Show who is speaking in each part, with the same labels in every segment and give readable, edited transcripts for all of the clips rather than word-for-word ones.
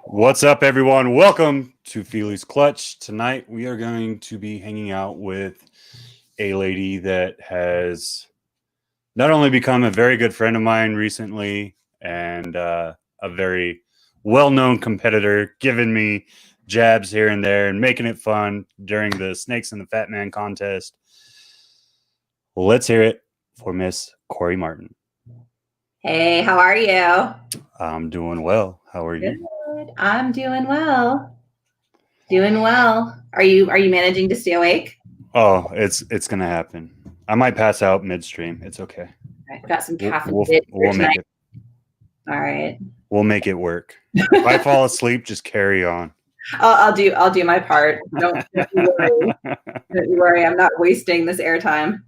Speaker 1: What's up, everyone? Welcome to Fealys Clutch. Tonight, we are going to be hanging out with a lady that has not only become a very good friend of mine recently and a very well-known competitor, giving me jabs here and there and making it fun during the Snakes and the Fat Man contest. Let's hear it for Miss Kori Martin.
Speaker 2: Hey, how are you?
Speaker 1: I'm doing well. How are you?
Speaker 2: Good. I'm doing well. Doing well. Are you managing to stay awake?
Speaker 1: Oh, it's gonna happen. I might pass out midstream. It's okay.
Speaker 2: I've got some caffeine.
Speaker 1: We'll make it.
Speaker 2: All right.
Speaker 1: We'll make it work. If I fall asleep, just carry on.
Speaker 2: I'll do my part. Don't you worry. Don't you worry. I'm not wasting this airtime.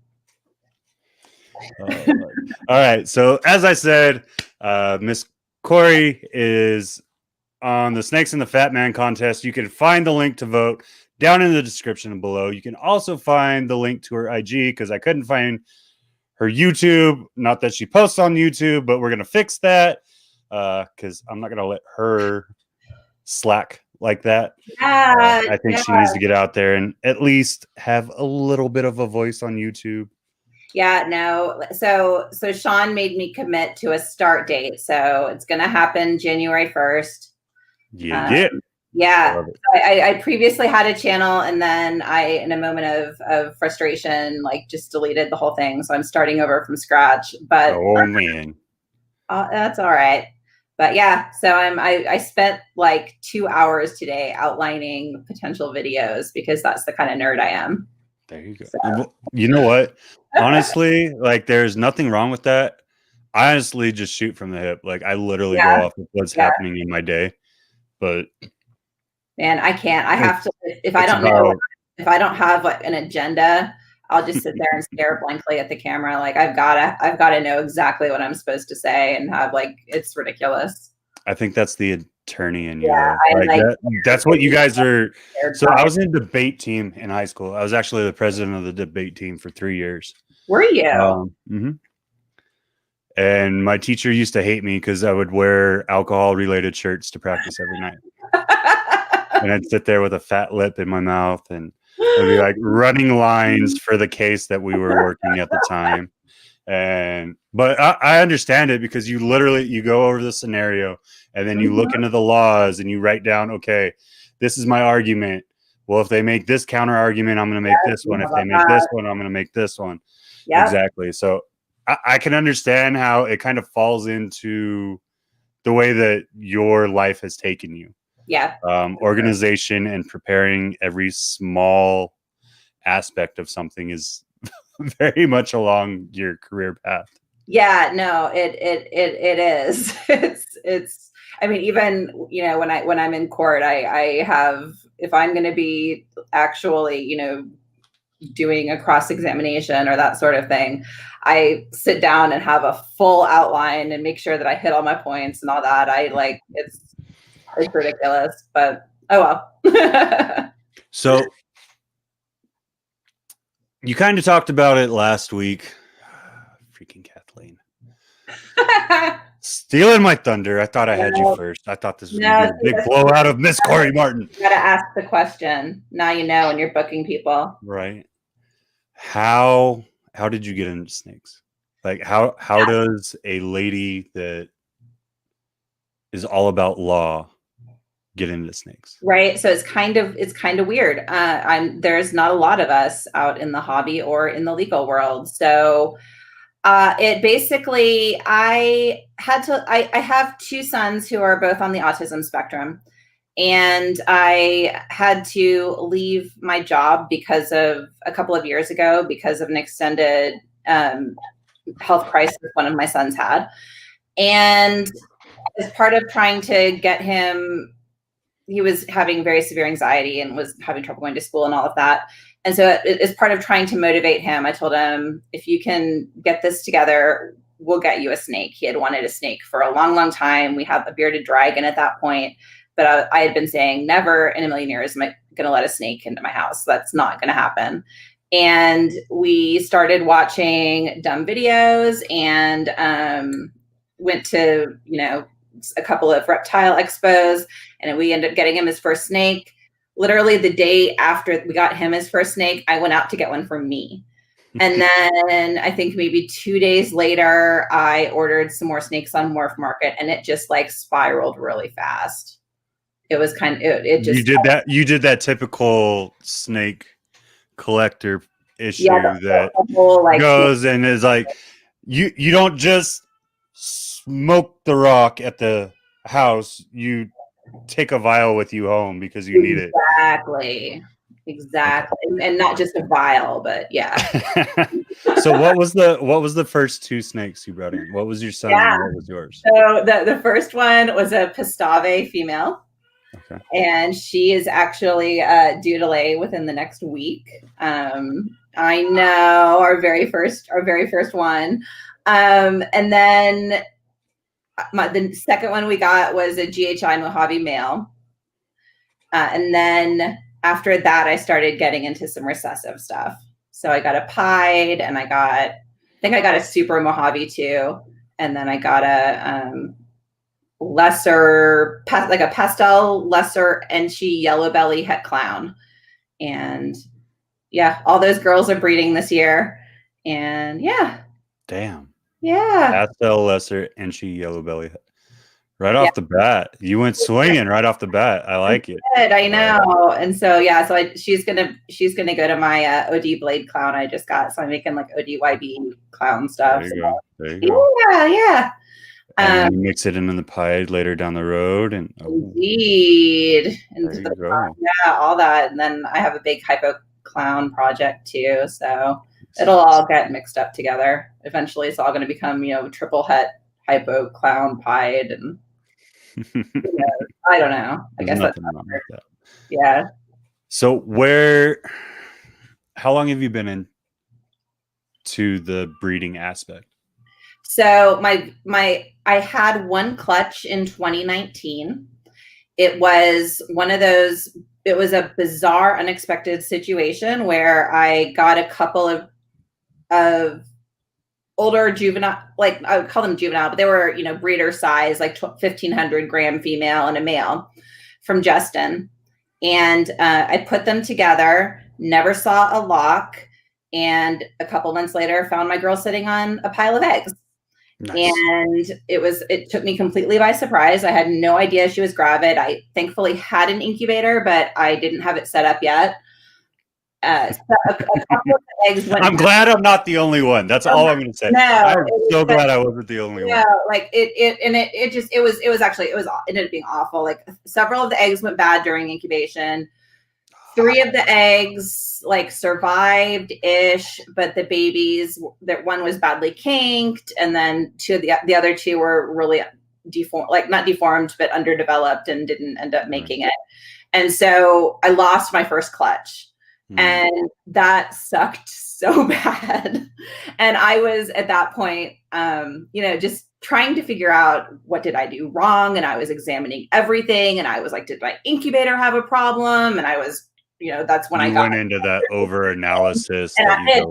Speaker 1: All right. So as I said, Miss Kori is on the Snakes and the Fat Man contest. You can find the link to vote down in the description below. You can also find the link to her IG because I couldn't find her YouTube. Not that she posts on YouTube, but we're going to fix that because I'm not going to let her slack like that.
Speaker 2: Yeah,
Speaker 1: I think she needs to get out there and at least have a little bit of a voice on YouTube.
Speaker 2: Yeah, no. So Sean made me commit to a start date. So it's going to happen January 1st.
Speaker 1: Yeah.
Speaker 2: I previously had a channel, and then I, in a moment of frustration, like just deleted the whole thing. So I'm starting over from scratch. But
Speaker 1: oh man,
Speaker 2: that's all right. But yeah, so I spent like 2 hours today outlining potential videos because that's the kind of nerd I am.
Speaker 1: There you go. So. You know what? Honestly, like there's nothing wrong with that. I honestly just shoot from the hip. Like I literally go off of what's happening in my day. But
Speaker 2: man, I can't. I have to. If I don't have like an agenda, I'll just sit there and stare blankly at the camera. Like I've got to know exactly what I'm supposed to say and have like it's ridiculous.
Speaker 1: I think that's the attorney in you. Yeah, that's what you guys are. So I was in a debate team in high school. I was actually the president of the debate team for 3 years.
Speaker 2: Were you?
Speaker 1: And my teacher used to hate me because I would wear alcohol-related shirts to practice every night. And I'd sit there with a fat lip in my mouth and I'd be like running lines for the case that we were working at the time. But I understand it because you go over the scenario and then you look into the laws and you write down, okay, this is my argument. Well, if they make this counter argument, I'm going to make this one. If they make this one, I'm going to make this one. Yep. Exactly. So I can understand how it kind of falls into the way that your life has taken you.
Speaker 2: Yeah.
Speaker 1: Organization and preparing every small aspect of something is very much along your career path.
Speaker 2: Yeah, no, it is. It's I mean, even, you know, when I'm in court, I have, if I'm going to be actually, you know, doing a cross-examination or that sort of thing, I sit down and have a full outline and make sure that I hit all my points and all that. It's ridiculous, but oh well.
Speaker 1: So you kind of talked about it last week. Freaking Kathleen. Stealing my thunder. I thought I had you first. I thought this was going to be a big blowout of Miss Kori Martin.
Speaker 2: You got to ask the question. Now you know when you're booking people.
Speaker 1: Right. How did you get into snakes? Like how does a lady that is all about law get into snakes?
Speaker 2: Right. So it's kind of weird. There's not a lot of us out in the hobby or in the legal world. So it basically, I have 2 sons who are both on the autism spectrum. And I had to leave my job because of a couple of years ago, because of an extended health crisis one of my sons had. And as part of trying to get him, he was having very severe anxiety and was having trouble going to school and all of that. And so as part of trying to motivate him, I told him, if you can get this together, we'll get you a snake. He had wanted a snake for a long, long time. We had a bearded dragon at that point. But I had been saying, never in a million years am I going to let a snake into my house. That's not going to happen. And we started watching dumb videos and went to, you know, a couple of reptile expos, and we ended up getting him his first snake. Literally the day after we got him his first snake, I went out to get one for me. And then I think maybe 2 days later, I ordered some more snakes on Morph Market, and it just like spiraled really fast. It was kind of, it just.
Speaker 1: You did that typical snake collector issue that
Speaker 2: whole, like,
Speaker 1: goes and is like, you don't just smoke the rock at the house, you take a vial with you home because you need it.
Speaker 2: Exactly. And not just a vial, but yeah.
Speaker 1: So what was the first 2 snakes you brought in? What was your son and what was yours?
Speaker 2: So the first one was a Pistave female.
Speaker 1: Okay. And
Speaker 2: she is actually due to lay within the next week. I know, our very first one. And then the second one we got was a GHI Mojave male. And then after that, I started getting into some recessive stuff. So I got a pied, and I think I got a super Mojave too. And then I got a lesser, like a pastel lesser Enchi yellow belly het clown. And yeah, all those girls are breeding this year. And yeah.
Speaker 1: Damn.
Speaker 2: Yeah.
Speaker 1: Pastel lesser Enchi yellow belly. Right off the bat, you went swinging right off the bat. I like it.
Speaker 2: I know. And so yeah, so she's gonna go to my OD blade clown I just got. So I'm making like ODYB clown stuff.
Speaker 1: There you go.
Speaker 2: Yeah.
Speaker 1: And you mix it into the pie later down the road, and
Speaker 2: indeed, yeah, all that. And then I have a big hypo clown project too, so it'll all get mixed up together. Eventually, it's all going to become, triple het hypo clown pied, and I don't know. I guess that's wrong with that. Yeah.
Speaker 1: So how long have you been in to the breeding aspect?
Speaker 2: So I had one clutch in 2019. It was one of those, it was a bizarre, unexpected situation where I got a couple of older juvenile, like I would call them juvenile, but they were, breeder size, like 1,500 gram female and a male from Justin. And I put them together, never saw a lock. And a couple months later, found my girl sitting on a pile of eggs. Nice. And it took me completely by surprise. I had no idea she was gravid. I thankfully had an incubator, but I didn't have it set up yet. So a couple of eggs went.
Speaker 1: I'm glad I'm not the only one. That's all I'm going to say.
Speaker 2: No,
Speaker 1: I'm so glad I wasn't the only one.
Speaker 2: Yeah, like it ended up being awful. Like several of the eggs went bad during incubation. 3 of the eggs like survived-ish, but the babies, that one was badly kinked, and then the other 2 were really deformed, like not deformed, but underdeveloped and didn't end up making it. And so I lost my first clutch, and that sucked so bad. And I was at that point, just trying to figure out what did I do wrong, and I was examining everything, and I was like, did my incubator have a problem? And I was. That's when I
Speaker 1: went into that over analysis.
Speaker 2: And I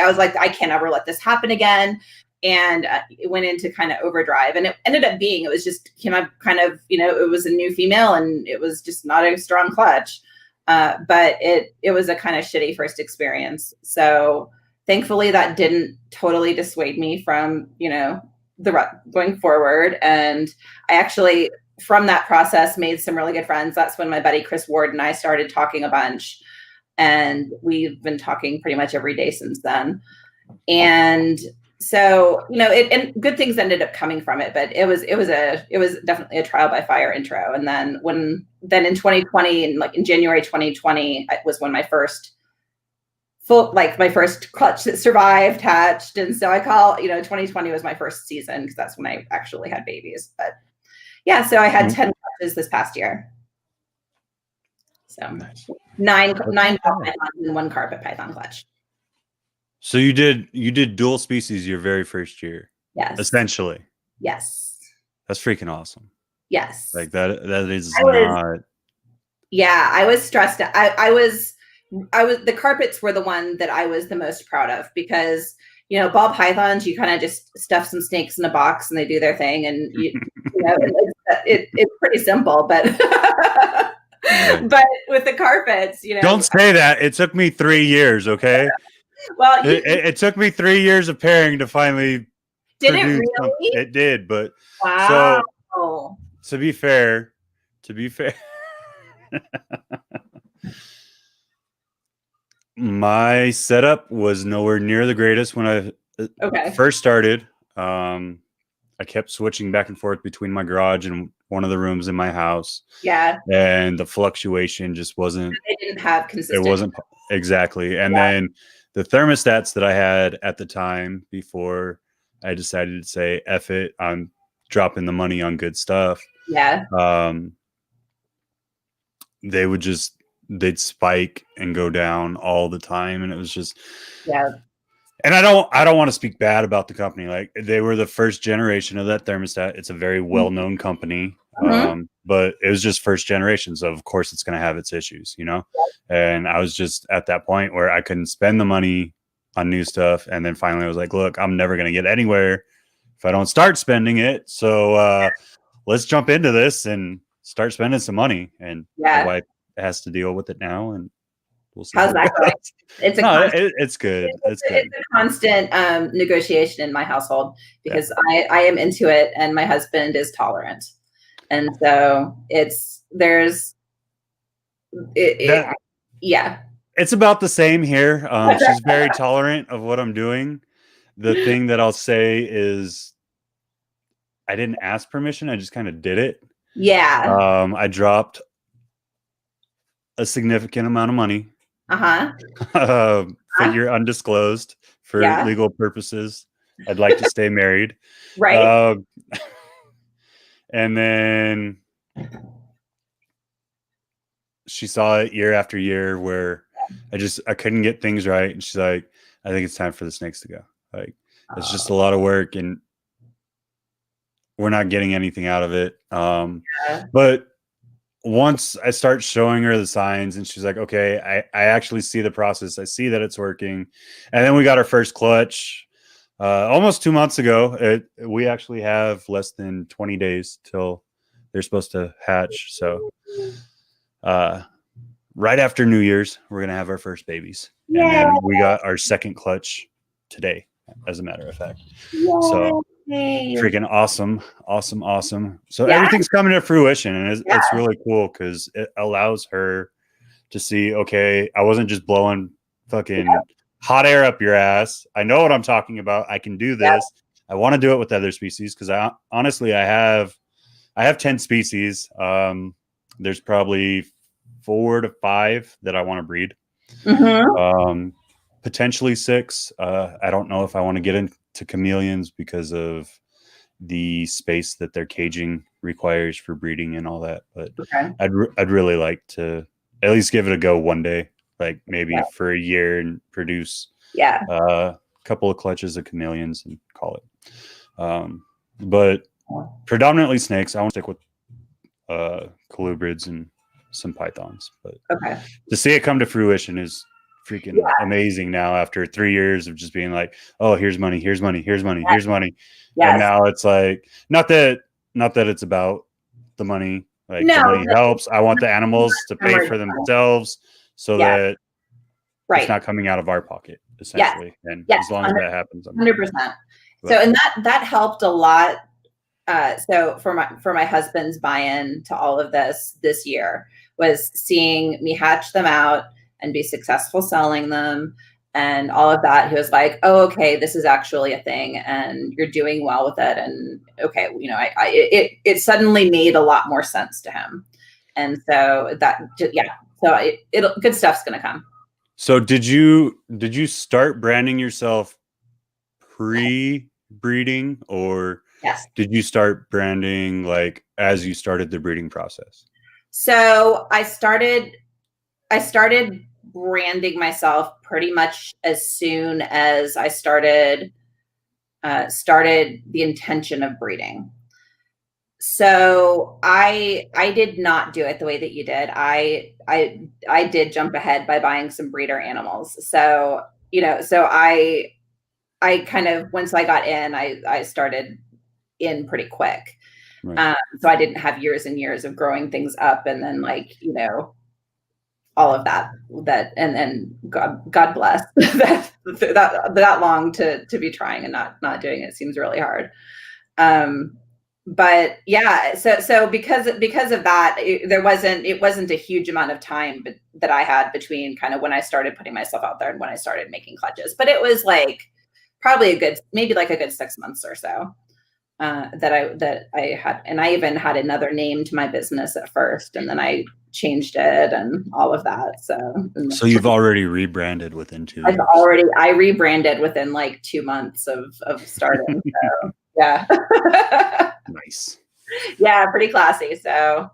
Speaker 2: was like, I can't ever let this happen again. And it went into kind of overdrive, and it ended up being, it was just it was a new female, and it was just not a strong clutch. But it was a kind of shitty first experience. Thankfully that didn't totally dissuade me from, going forward. And I actually, from that process, made some really good friends. That's when my buddy Chris Ward and I started talking a bunch, and we've been talking pretty much every day since then. And so, and good things ended up coming from it, but it was definitely a trial by fire intro. And then in 2020, and like in January 2020, it was when my first clutch that survived hatched. And so I call, 2020 was my first season, because that's when I actually had babies. But yeah, so I had 10 clutches this past year. So nice. nine pythons and 1 carpet python clutch.
Speaker 1: So you did dual species your very first year.
Speaker 2: Yes.
Speaker 1: Essentially.
Speaker 2: Yes.
Speaker 1: That's freaking awesome.
Speaker 2: Yes.
Speaker 1: Like that is not.
Speaker 2: Yeah, I was stressed. I was the carpets were the one that I was the most proud of, because ball pythons, you kind of just stuff some snakes in a box and they do their thing, and it's pretty simple, but
Speaker 1: Right.
Speaker 2: but with the carpets, you know.
Speaker 1: Don't say that. It took me 3 years. Okay.
Speaker 2: Well,
Speaker 1: It took me 3 years of pairing to finally
Speaker 2: did it
Speaker 1: produce something.
Speaker 2: really?
Speaker 1: It did, but
Speaker 2: Wow.
Speaker 1: so to be fair, my setup was nowhere near the greatest when I first started. I kept switching back and forth between my garage and one of the rooms in my house.
Speaker 2: Yeah.
Speaker 1: And the fluctuation just wasn't.
Speaker 2: They didn't have consistent.
Speaker 1: It wasn't exactly. And then the thermostats that I had at the time before I decided to say, F it, I'm dropping the money on good stuff.
Speaker 2: Yeah.
Speaker 1: They'd spike and go down all the time. And it was just,
Speaker 2: yeah.
Speaker 1: And I don't want to speak bad about the company. Like, they were the first generation of that thermostat. It's a very well-known company. But it was just first generation. So of course it's going to have its issues, you know? And I was just at that point where I couldn't spend the money on new stuff. And then finally I was like, look, I'm never going to get anywhere if I don't start spending it. So let's jump into this and start spending some money. And my wife has to deal with it now. And we'll see.
Speaker 2: How's that going? It's
Speaker 1: it's good. It's
Speaker 2: a constant negotiation in my household because I am into it and my husband is tolerant. And so it's
Speaker 1: about the same here. She's very tolerant of what I'm doing. The thing that I'll say is I didn't ask permission. I just kind of did it.
Speaker 2: Yeah.
Speaker 1: I dropped a significant amount of money. Figure undisclosed for legal purposes. I'd like to stay married.
Speaker 2: Right.
Speaker 1: And then she saw it year after year where I couldn't get things right. And she's like, I think it's time for the snakes to go. Like, it's just a lot of work and we're not getting anything out of it. But once I start showing her the signs and she's like, okay, I actually see the process. I see that it's working. And then we got our first clutch almost 2 months ago. We actually have less than 20 days till they're supposed to hatch. So right after New Year's, we're going to have our first babies. And then we got our second clutch today, as a matter of fact. So freaking awesome. So everything's coming to fruition, and it's really cool because it allows her to see, okay, I wasn't just blowing fucking hot air up your ass. I know what I'm talking about. I can do this. I want to do it with other species because I have 10 species. There's probably 4 to 5 that I want to breed. Potentially 6. I don't know if I want to get into chameleons because of the space that their caging requires for breeding and all that. But I'd really like to at least give it a go one day, like maybe for a year and produce a couple of clutches of chameleons and call it. But predominantly snakes. I want to stick with colubrids and some pythons. But to see it come to fruition is freaking amazing now after 3 years of just being like, oh, here's money. And now it's like, not that it's about the money. Like, the money helps. I want the animals to pay for themselves so that it's not coming out of our pocket, essentially. And as long as that happens,
Speaker 2: 100%. So, and that helped a lot. So for my husband's buy-in to all of this year was seeing me hatch them out and be successful selling them and all of that. He was like, oh, okay, this is actually a thing and you're doing well with it. And okay, you know, it suddenly made a lot more sense to him. And so good stuff's going to come.
Speaker 1: So did you start branding yourself pre-breeding, or did you start branding like as you started the breeding process?
Speaker 2: So I started branding myself pretty much as soon as I started the intention of breeding. So I did not do it the way that you did. I did jump ahead by buying some breeder animals. So, you know, so I kind of, once I got in, I started in pretty quick.
Speaker 1: Right.
Speaker 2: So I didn't have years and years of growing things up and then like, you know, all of that, and then God bless that long to be trying and not doing it seems really hard. But yeah, so because of that, it wasn't a huge amount of time that I had between kind of when I started putting myself out there and when I started making clutches. But it was like probably maybe like a good 6 months or so that I had, and I even had another name to my business at first, and then I changed it and all of that. So
Speaker 1: you've already rebranded within 2 years.
Speaker 2: I rebranded within like 2 months of starting. So yeah.
Speaker 1: Nice.
Speaker 2: Yeah, pretty classy. So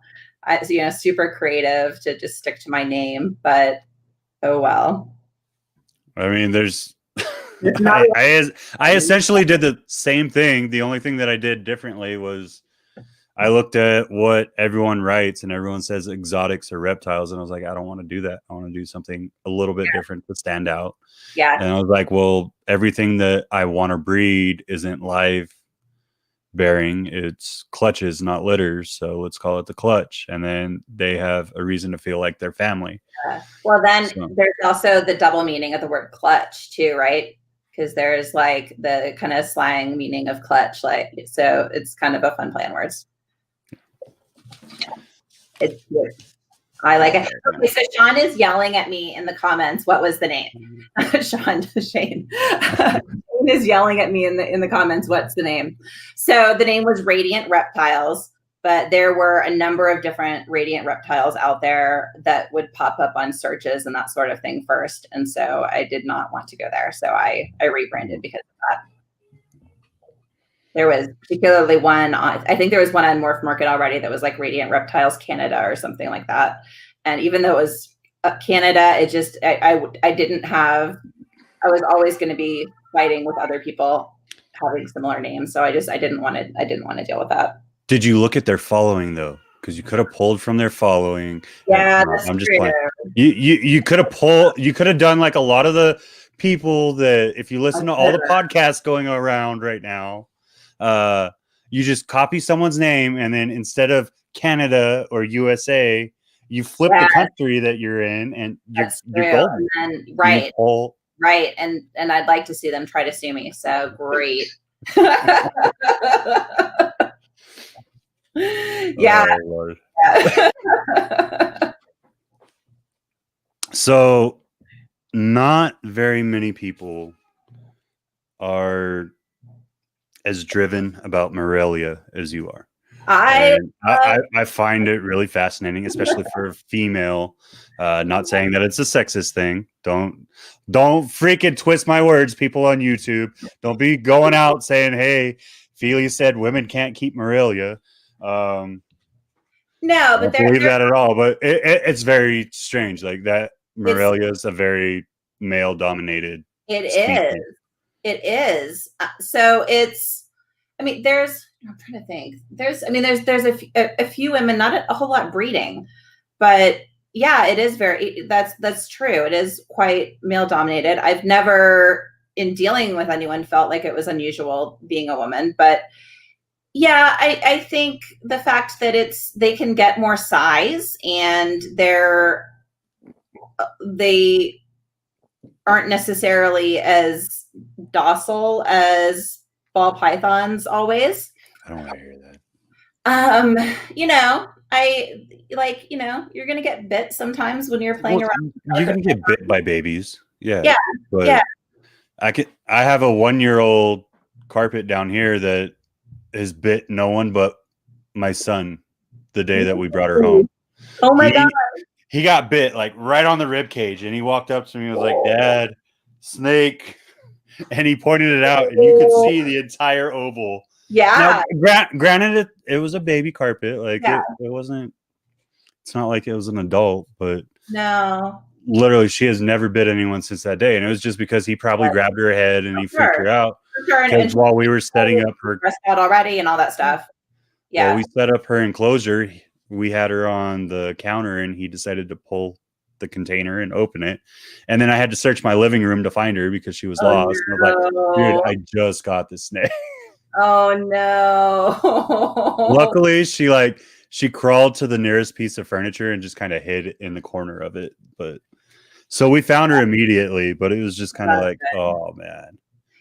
Speaker 2: you know, super creative to just stick to my name, but oh well.
Speaker 1: I mean, I essentially did the same thing. The only thing that I did differently was I looked at what everyone writes, and everyone says exotics or reptiles, and I was like, I don't want to do that. I want to do something a little bit different to stand out.
Speaker 2: Yeah.
Speaker 1: And I was like, well, everything that I want to breed isn't live bearing, it's clutches, not litters, so let's call it the clutch, and then they have a reason to feel like they're family.
Speaker 2: Well, then there's also the double meaning of the word clutch too, right? Because there's like the kind of slang meaning of clutch, like, so it's kind of a fun play on words. It's good. I like it. Okay, so Sean is yelling at me in the comments. What was the name? Shane is yelling at me in the comments. What's the name? So the name was Radiant Reptiles, but there were a number of different Radiant Reptiles out there that would pop up on searches and that sort of thing first. And so I did not want to go there. So I rebranded because of that. There was particularly one, I think there was one on Morph Market already that was like Radiant Reptiles Canada or something like that. And even though it was Canada, it just, I didn't have, I was always going to be fighting with other people having similar names. So I didn't want to deal with that.
Speaker 1: Did you look at their following though? Because you could have pulled from their following.
Speaker 2: Yeah, that's
Speaker 1: I'm just
Speaker 2: true.
Speaker 1: playing. You could have pulled, you could have done like a lot of the people that, if you listen to all the podcasts going around right now, you just copy someone's name, and then instead of Canada or USA, you flip the country that you're in, and you're golden.
Speaker 2: And right. Right. And I'd like to see them try to sue me. So great. Yeah.
Speaker 1: Oh, Lord. So not very many people are as driven about Morelia as you are. I find it really fascinating, especially for a female. Not saying that it's a sexist thing. Don't freaking twist my words, people on YouTube. Don't be going out saying, "Hey, Fealys said women can't keep Morelia."
Speaker 2: No, but
Speaker 1: I don't believe that at all. But it's very strange. Like that, Morelia is a very male-dominated.
Speaker 2: It is. So it's. I mean, I'm trying to think. There's a few women, not a whole lot breeding, but yeah, it is that's true. It is quite male dominated. I've never, in dealing with anyone, felt like it was unusual being a woman, but yeah, I think the fact that they can get more size and they aren't necessarily as docile as ball pythons always.
Speaker 1: I don't want to hear that.
Speaker 2: You're gonna get bit sometimes when you're playing around.
Speaker 1: You're gonna get bit by babies. Yeah.
Speaker 2: Yeah.
Speaker 1: But
Speaker 2: yeah.
Speaker 1: I have a 1-year-old carpet down here that has bit no one but my son the day that we brought her home.
Speaker 2: Oh my God.
Speaker 1: He got bit like right on the rib cage, and he walked up to me and was like, "Dad, snake." And he pointed it out, and you could see the entire oval.
Speaker 2: Yeah.
Speaker 1: Now, granted, it was a baby carpet. Like it wasn't. It's not like it was an adult, but
Speaker 2: no.
Speaker 1: Literally, she has never bit anyone since that day, and it was just because he probably grabbed her head and he freaked her out. Because while we were setting up her
Speaker 2: out already and all that stuff. Yeah.
Speaker 1: While we set up her enclosure, we had her on the counter, and he decided to pull the container and open it, and then I had to search my living room to find her because she was lost. And I was like, dude, I just got this snake.
Speaker 2: Oh no.
Speaker 1: Luckily, she crawled to the nearest piece of furniture and just kind of hid in the corner of it. But so we found her immediately, but it was just kind of like, oh man.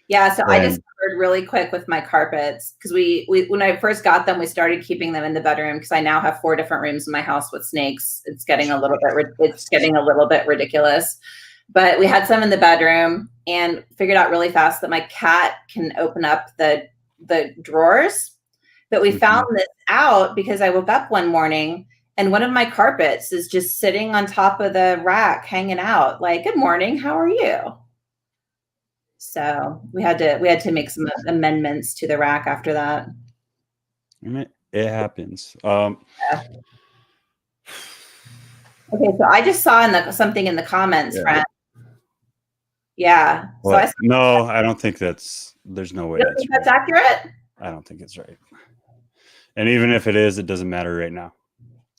Speaker 2: Yeah, so I
Speaker 1: And
Speaker 2: discovered really quick with my carpets because we when I first got them, we started keeping them in the bedroom because I now have 4 different rooms in my house with snakes. It's getting a little bit ridiculous. But we had some in the bedroom and figured out really fast that my cat can open up the drawers. But we found this out because I woke up one morning and one of my carpets is just sitting on top of the rack hanging out like, good morning, how are you? So we had to make some amendments to the rack after that.
Speaker 1: It happens.
Speaker 2: Yeah. Okay, so I just saw something in the comments, friend. Yeah.
Speaker 1: Well, no, I don't think there's no way
Speaker 2: that's accurate.
Speaker 1: I don't think it's right. And even if it is, it doesn't matter right now.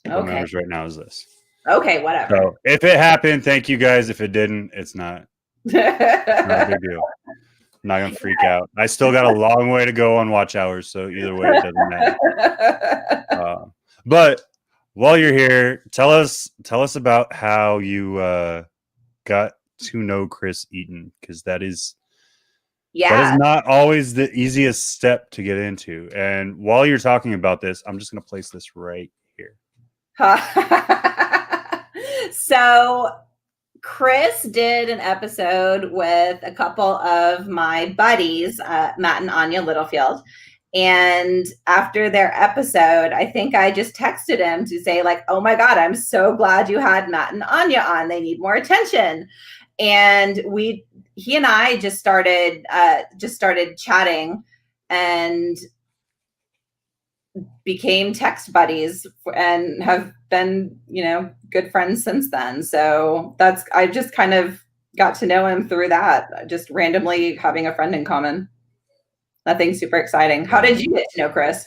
Speaker 1: What matters right now is this.
Speaker 2: Okay, whatever.
Speaker 1: So if it happened, thank you guys. If it didn't, it's not a big deal. I'm not gonna freak out. I still got a long way to go on watch hours, so either way, it doesn't matter. But while you're here, tell us about how you got to know Chris Eaton, because that is not always the easiest step to get into. And while you're talking about this, I'm just gonna place this right here.
Speaker 2: So Chris did an episode with a couple of my buddies, Matt and Anya Littlefield. And after their episode, I think I just texted him to say like, oh my God, I'm so glad you had Matt and Anya on. They need more attention. And he and I just started chatting and became text buddies and have been, good friends since then. So I just kind of got to know him through that, just randomly having a friend in common. Nothing super exciting. How did you get to know Chris?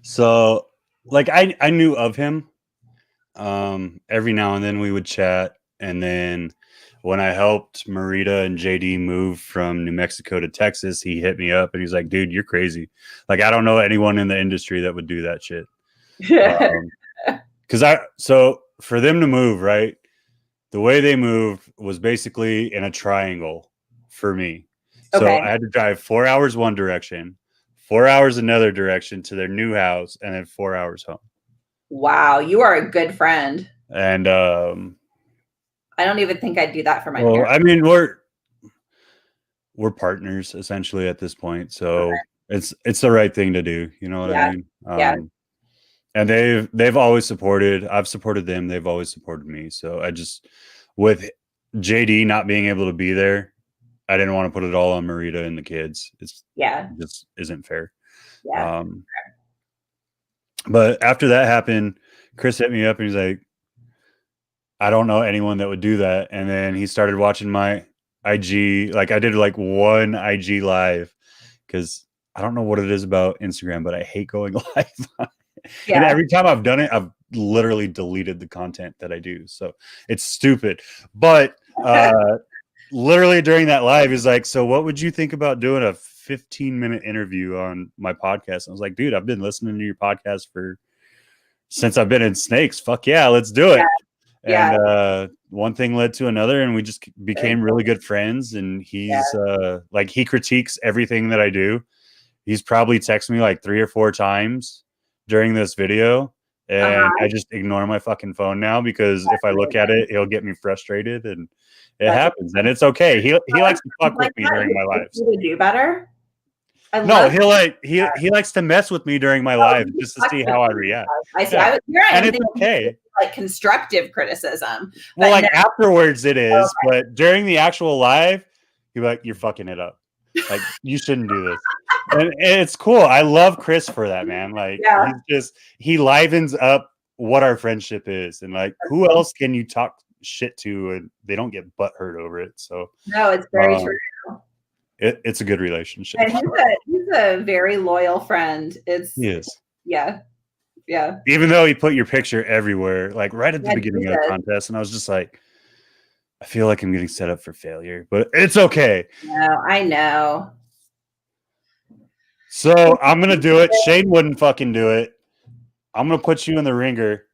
Speaker 1: So like I knew of him. Every now and then we would chat. And then when I helped Marita and JD move from New Mexico to Texas, he hit me up and he's like, dude, you're crazy. Like, I don't know anyone in the industry that would do that shit. So for them to move, right, the way they moved was basically in a triangle for me. So I had to drive 4 hours one direction, 4 hours another direction to their new house, and then 4 hours home.
Speaker 2: Wow, you are a good friend.
Speaker 1: And
Speaker 2: I don't even think I'd do that for my parents.
Speaker 1: I mean, we're partners essentially at this point, so it's the right thing to do. You know what I mean? And they've always supported. I've supported them. They've always supported me. So I just, with JD not being able to be there, I didn't want to put it all on Marita and the kids. It just isn't fair. Yeah. But after that happened, Chris hit me up and he's like, I don't know anyone that would do that. And then he started watching my IG. Like I did like one IG live because I don't know what it is about Instagram, but I hate going live. And every time I've done it, I've literally deleted the content that I do. So it's stupid. But literally during that live, he's like, so what would you think about doing a 15-minute interview on my podcast? I was like, dude, I've been listening to your podcast since I've been in snakes. Fuck yeah, let's do it. And one thing led to another, and we just became really good friends. And he's like, he critiques everything that I do. He's probably texted me like 3 or 4 times during this video, and I just ignore my fucking phone now because if I look at it, he'll get me frustrated, and it happens, and it's okay. He likes to fuck with me during my lives.
Speaker 2: To do better.
Speaker 1: No, he likes to mess with me during my live just to see how I react.
Speaker 2: I see.
Speaker 1: And it's okay.
Speaker 2: Like constructive criticism.
Speaker 1: Well, like afterwards it is, but during the actual live, he'd be like, "You're fucking it up. Like you shouldn't do this." And it's cool. I love Chris for that, man. Like he livens up what our friendship is, and like who else can you talk shit to and they don't get butthurt over it? So
Speaker 2: no, it's very true.
Speaker 1: It's a good relationship.
Speaker 2: And he's a very loyal friend. He is. Yeah.
Speaker 1: Even though he put your picture everywhere, like right at the beginning of the contest, and I was just like, I feel like I'm getting set up for failure, but it's okay.
Speaker 2: No, I know.
Speaker 1: So I'm gonna do it. Shane wouldn't fucking do it. I'm gonna put you in the ringer.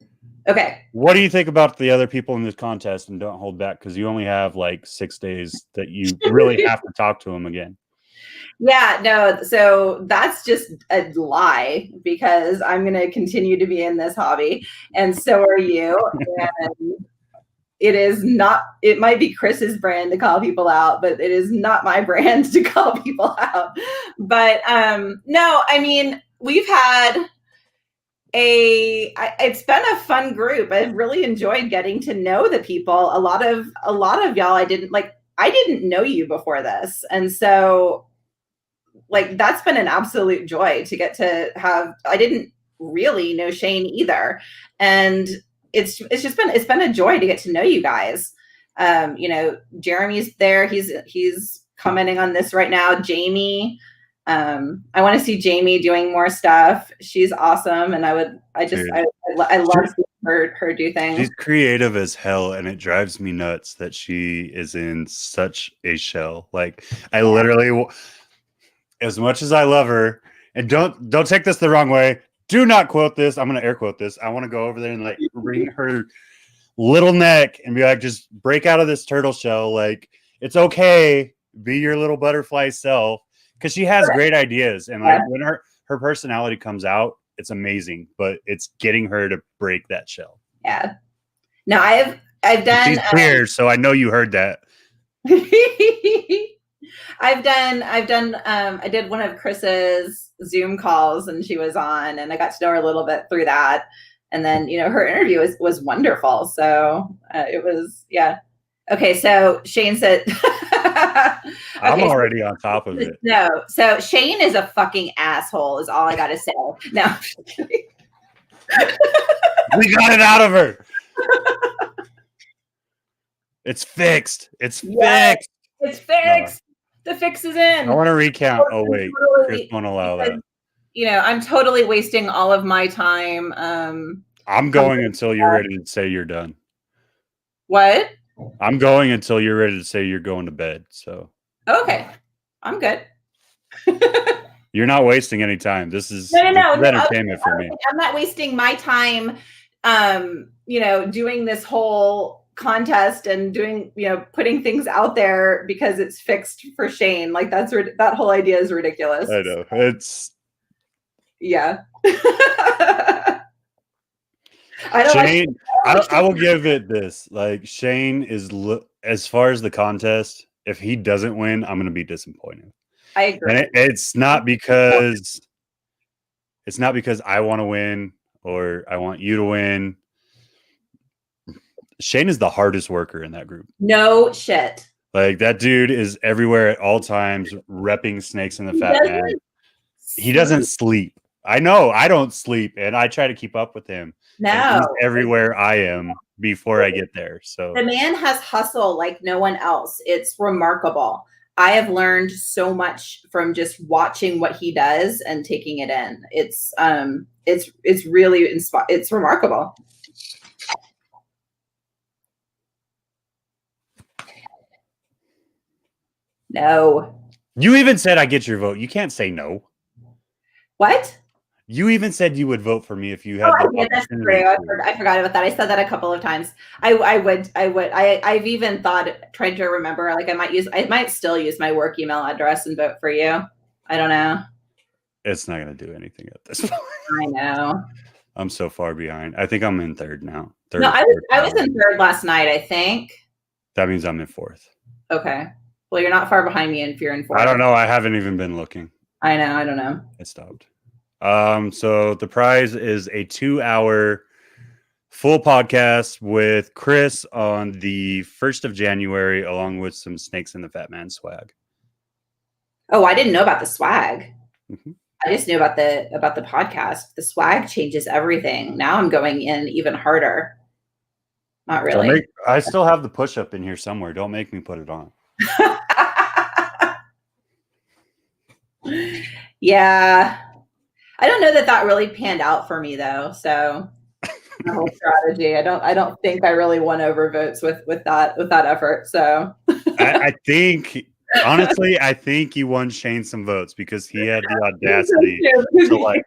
Speaker 2: Okay.
Speaker 1: What do you think about the other people in this contest? And don't hold back because you only have like 6 days that you really have to talk to them again.
Speaker 2: Yeah, no, so that's just a lie because I'm going to continue to be in this hobby, and so are you. And it is not, it might be Chris's brand to call people out, but it is not my brand to call people out. But no, I mean, we've had it's been a fun group. I've really enjoyed getting to know the people. A lot of y'all I didn't know you before this. And so like that's been an absolute joy to get to have. I didn't really know Shane either, and it's been a joy to get to know you guys. You know, Jeremy's there. He's commenting on this right now. Jamie, I want to see Jamie doing more stuff. She's awesome, and I love seeing her do things.
Speaker 1: She's creative as hell, and it drives me nuts that she is in such a shell. Like I literally. As much as I love her, and don't take this the wrong way. Do not quote this. I'm gonna air quote this. I want to go over there and like wring her little neck and be like, just break out of this turtle shell. Like it's okay. Be your little butterfly self. Because she has great ideas. And like when her personality comes out, it's amazing. But it's getting her to break that shell.
Speaker 2: Yeah. No, I've done
Speaker 1: She's clear, so I know you heard that.
Speaker 2: I did one of Chris's Zoom calls and she was on and I got to know her a little bit through that. And then, you know, her interview was wonderful. So it was, yeah. Okay. So Shane said,
Speaker 1: I'm already on top of it.
Speaker 2: No. So Shane is a fucking asshole is all I got to say. No.
Speaker 1: We got it out of her. It's fixed. It's fixed.
Speaker 2: It's fixed. The fix is in.
Speaker 1: I want to recount. Oh wait, Chris won't allow that.
Speaker 2: You know, I'm totally wasting all of my time.
Speaker 1: I'm going until you're ready to say you're done.
Speaker 2: What?
Speaker 1: I'm going until you're ready to say you're going to bed. So.
Speaker 2: Okay, I'm good.
Speaker 1: You're not wasting any time. This is
Speaker 2: no,
Speaker 1: entertainment for me.
Speaker 2: I'm not wasting my time. You know, doing this whole contest and doing, you know, putting things out there because it's fixed for Shane. Like that whole idea is ridiculous.
Speaker 1: I know. It's
Speaker 2: yeah.
Speaker 1: Shane, I will give it this. Like Shane is as far as the contest, if he doesn't win, I'm going to be disappointed.
Speaker 2: I agree.
Speaker 1: And it's not because I want to win or I want you to win. Shane is the hardest worker in that group.
Speaker 2: No shit.
Speaker 1: Like that dude is everywhere at all times, repping Snakes in the Fat Man. He doesn't sleep. I know I don't sleep, and I try to keep up with him.
Speaker 2: No,
Speaker 1: he's everywhere I am before I get there. So
Speaker 2: the man has hustle like no one else. It's remarkable. I have learned so much from just watching what he does and taking it in. It's really it's remarkable. No.
Speaker 1: You even said I get your vote. You can't say no.
Speaker 2: What?
Speaker 1: You even said you would vote for me if you had.
Speaker 2: Oh, yeah, that's true. I forgot about that. I said that a couple of times. I would. I've even thought, trying to remember, like I might still use my work email address and vote for you. I don't know.
Speaker 1: It's not going to do anything at this point.
Speaker 2: I know.
Speaker 1: I'm so far behind. I think I'm in third now.
Speaker 2: No, I was in third last night, I think.
Speaker 1: That means I'm in fourth.
Speaker 2: Okay. Well, you're not far behind me if you're in fourth.
Speaker 1: I don't know. I haven't even been looking.
Speaker 2: I know. I don't know.
Speaker 1: It stopped. So the prize is a 2-hour full podcast with Chris on the 1st of January, along with some Snakes in the Fat Man swag.
Speaker 2: Oh, I didn't know about the swag.
Speaker 1: Mm-hmm.
Speaker 2: I just knew about the podcast. The swag changes everything. Now I'm going in even harder. Not really.
Speaker 1: I still have the push-up in here somewhere. Don't make me put it on.
Speaker 2: Yeah. I don't know that really panned out for me though. So the whole strategy, I don't think I really won over votes with that effort. So
Speaker 1: I think Honestly, I think you won Shane some votes because he had the audacity to like.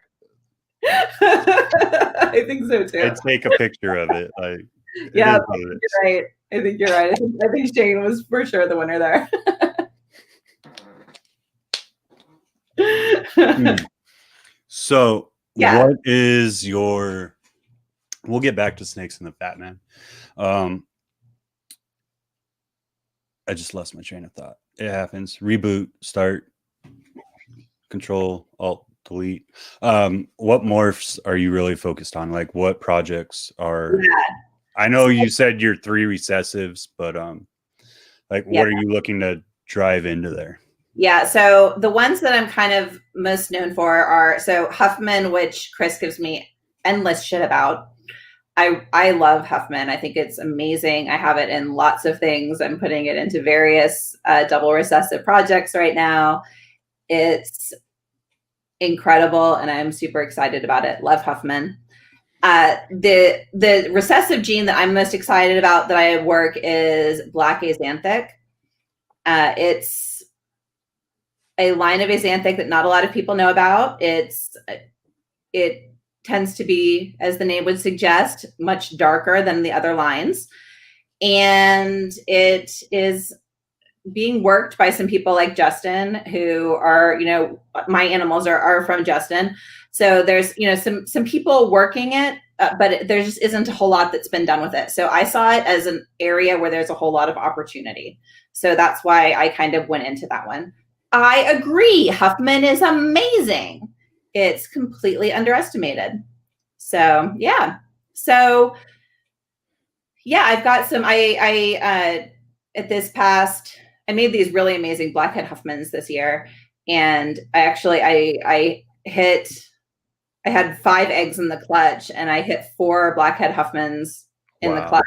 Speaker 2: I think so too.
Speaker 1: And take a picture of it. Like,
Speaker 2: yeah, you're right. I think you're right. I think Shane was for sure the winner there.
Speaker 1: So,
Speaker 2: yeah.
Speaker 1: what is your? We'll get back to snakes and the fat man. I just lost my train of thought. It happens. Reboot, start, control, alt, delete. What morphs are you really focused on? Like, what projects are?
Speaker 2: Yeah.
Speaker 1: I know you said you're 3 recessives, but like, what are you looking to drive into there?
Speaker 2: Yeah, so the ones that I'm kind of most known for are Huffman, which Chris gives me endless shit about. I love Huffman. I think it's amazing. I have it in lots of things. I'm putting it into various double recessive projects right now. It's incredible, and I'm super excited about it. Love Huffman. The recessive gene that I'm most excited about that I work is black axanthic. It's a line of axanthic that not a lot of people know about. It tends to be, as the name would suggest, much darker than the other lines. And it is being worked by some people like Justin, who are, my animals are from Justin. So there's, some people working it, but there just isn't a whole lot that's been done with it. So I saw it as an area where there's a whole lot of opportunity. So that's why I kind of went into that one. I agree. Huffman is amazing. It's completely underestimated. So yeah. I've got some, I made these really amazing blackhead Huffmans this year. And I had 5 eggs in the clutch, and I hit 4 blackhead Huffmans in the clutch.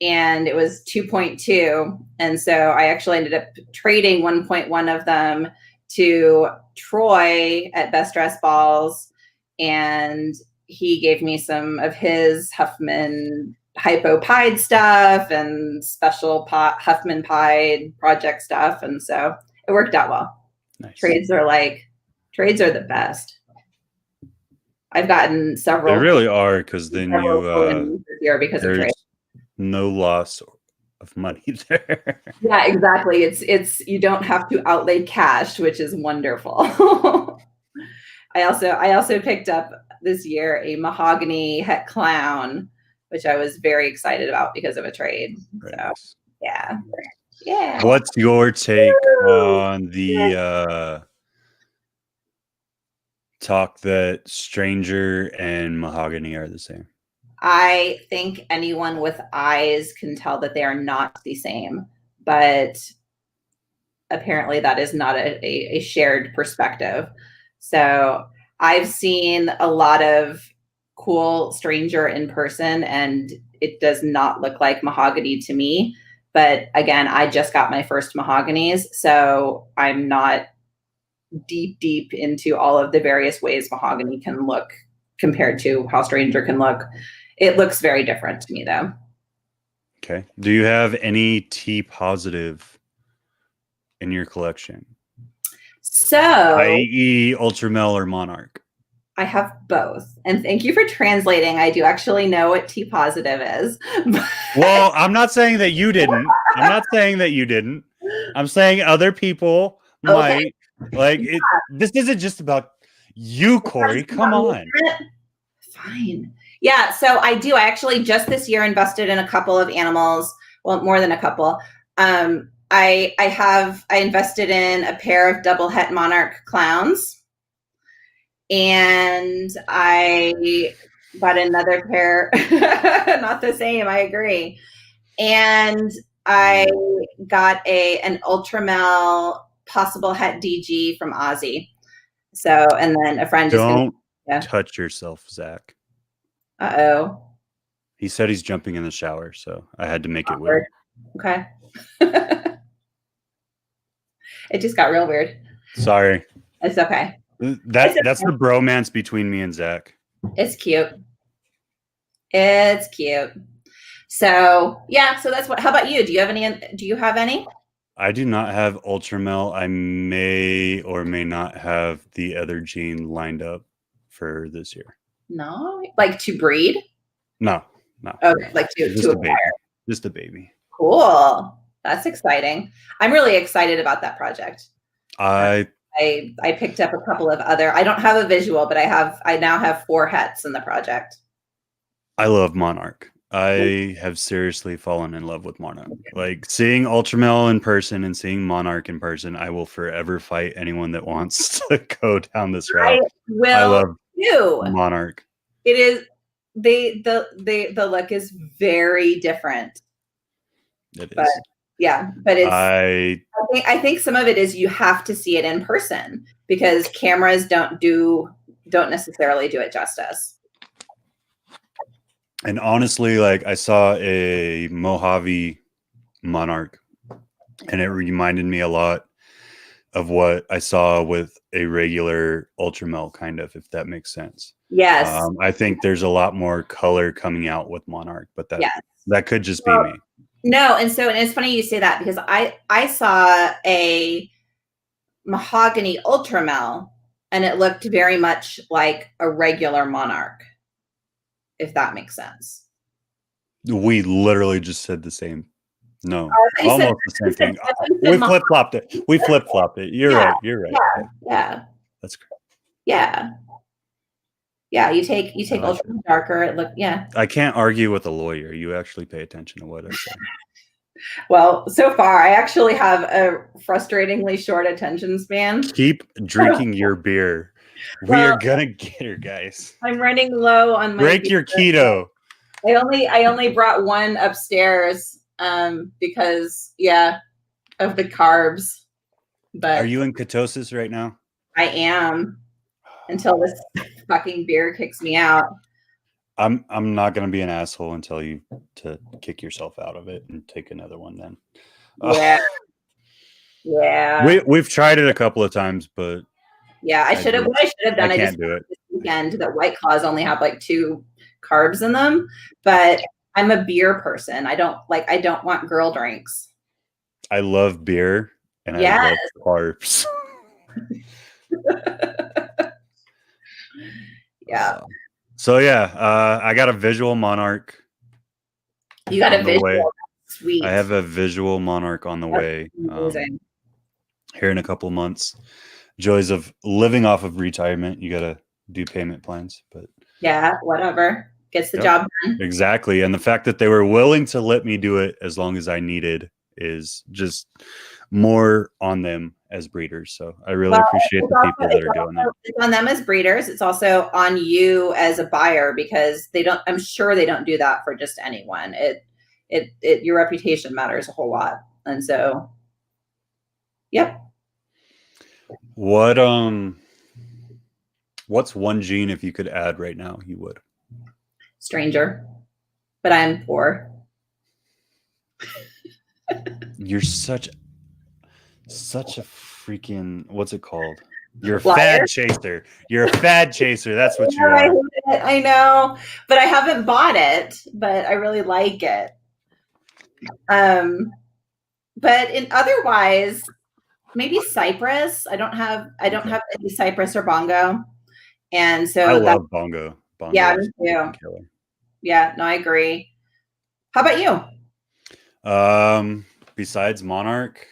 Speaker 2: And it was 2.2. And so I actually ended up trading 1.1 of them to Troy at Best Dress Balls. And he gave me some of his Huffman hypo-pied stuff and special Huffman pied project stuff. And so it worked out well. Nice. Trades are the best. I've gotten several.
Speaker 1: They really are, because then
Speaker 2: because
Speaker 1: there's
Speaker 2: of trade.
Speaker 1: No loss of money there.
Speaker 2: Yeah, exactly. It's you don't have to outlay cash, which is wonderful. I also picked up this year a mahogany het clown, which I was very excited about because of a trade. Very nice. Yeah.
Speaker 1: What's your take on the talk that stranger and mahogany are the same?
Speaker 2: I think anyone with eyes can tell that they are not the same, but apparently that is not a shared perspective. So I've seen a lot of cool stranger in person, and it does not look like mahogany to me. But again, I just got my first mahoganies, so I'm not deep into all of the various ways mahogany can look compared to how stranger can look. It looks very different to me, though.
Speaker 1: Okay. Do you have any T positive in your collection?
Speaker 2: So,
Speaker 1: i.e. Ultramel or Monarch?
Speaker 2: I have both. And thank you for translating. I do actually know what T positive is.
Speaker 1: Well, I'm not saying that you didn't. I'm saying other people might. Like, this isn't just about you, Kori. Come on.
Speaker 2: Fine. Yeah, so I do. I actually just this year invested in a couple of animals. Well, more than a couple. I invested in a pair of double het monarch clowns, and I bought another pair. Not the same. I agree. And I got an Ultramel possible het DG from Ozzy. So, and then a friend
Speaker 1: don't touch yourself, Zach.
Speaker 2: Uh-oh.
Speaker 1: He said he's jumping in the shower, so I had to make it weird.
Speaker 2: Okay. It just got real weird.
Speaker 1: Sorry.
Speaker 2: It's okay.
Speaker 1: That's the bromance between me and Zach.
Speaker 2: It's cute. It's cute. So yeah, so that's what. How about you? Do you have any?
Speaker 1: I do not have Ultramel. I may or may not have the other gene lined up for this year.
Speaker 2: No, like to breed.
Speaker 1: No.
Speaker 2: Okay, like to
Speaker 1: just a
Speaker 2: acquire.
Speaker 1: baby. Just a baby.
Speaker 2: Cool. That's exciting. I'm really excited about that project. I picked up a couple of other. I don't have a visual, but I now have 4 hets in the project.
Speaker 1: I love Monarch. I have seriously fallen in love with Monarch. Like seeing Ultramel in person and seeing Monarch in person, I will forever fight anyone that wants to go down this route. I love Monarch.
Speaker 2: It is the look is very different.
Speaker 1: It is.
Speaker 2: But yeah, but it's I think some of it is you have to see it in person because cameras don't necessarily do it justice.
Speaker 1: And honestly, like I saw a Mojave Monarch and it reminded me a lot of what I saw with a regular Ultramel, kind of, if that makes sense.
Speaker 2: Yes.
Speaker 1: I think there's a lot more color coming out with Monarch, but that could just be me.
Speaker 2: No, and it's funny you say that because I saw a mahogany Ultramel and it looked very much like a regular Monarch, if that makes sense.
Speaker 1: We literally just said the same. No, almost the same thing. We flip-flopped it. We flip-flopped it. You're right. You're right.
Speaker 2: Yeah.
Speaker 1: That's great.
Speaker 2: Yeah. Yeah, you take Ultramel darker.
Speaker 1: I can't argue with a lawyer. You actually pay attention to what I say.
Speaker 2: Well, so far, I actually have a frustratingly short attention span.
Speaker 1: Keep drinking your beer. We are gonna get her, guys.
Speaker 2: I'm running low on my
Speaker 1: break your keto.
Speaker 2: I only brought one upstairs because of the carbs. But
Speaker 1: are you in ketosis right now?
Speaker 2: I am until this fucking beer kicks me out.
Speaker 1: I'm not gonna be an asshole and tell you to kick yourself out of it and take another one then.
Speaker 2: Yeah.
Speaker 1: We've tried it a couple of times, but
Speaker 2: yeah, I should have. What I should have done, I
Speaker 1: can't do it
Speaker 2: this weekend that White Claws only have like 2 carbs in them, but I'm a beer person. I don't want girl drinks.
Speaker 1: I love beer and I love carbs.
Speaker 2: Yeah.
Speaker 1: So I got a visual Monarch.
Speaker 2: You got a visual? Sweet.
Speaker 1: I have a visual Monarch on the way. Here in a couple of months. Joys of living off of retirement. You gotta do payment plans, but
Speaker 2: whatever. Gets the job done.
Speaker 1: Exactly. And the fact that they were willing to let me do it as long as I needed is just more on them as breeders. So I really appreciate the people that are doing that.
Speaker 2: It's on them as breeders. It's also on you as a buyer because I'm sure they don't do that for just anyone. Your reputation matters a whole lot. And so, yep.
Speaker 1: What's one gene if you could add right now you would?
Speaker 2: Stranger, but I'm poor.
Speaker 1: You're such a freaking, what's it called? You're a fad chaser. You're a fad chaser. That's what you are.
Speaker 2: I know, but I haven't bought it, but I really like it. But otherwise, maybe Cypress. I don't have any Cypress or Bongo. And so
Speaker 1: I love Bongo.
Speaker 2: Yeah, me too. Yeah, no, I agree. How about you?
Speaker 1: Besides Monarch,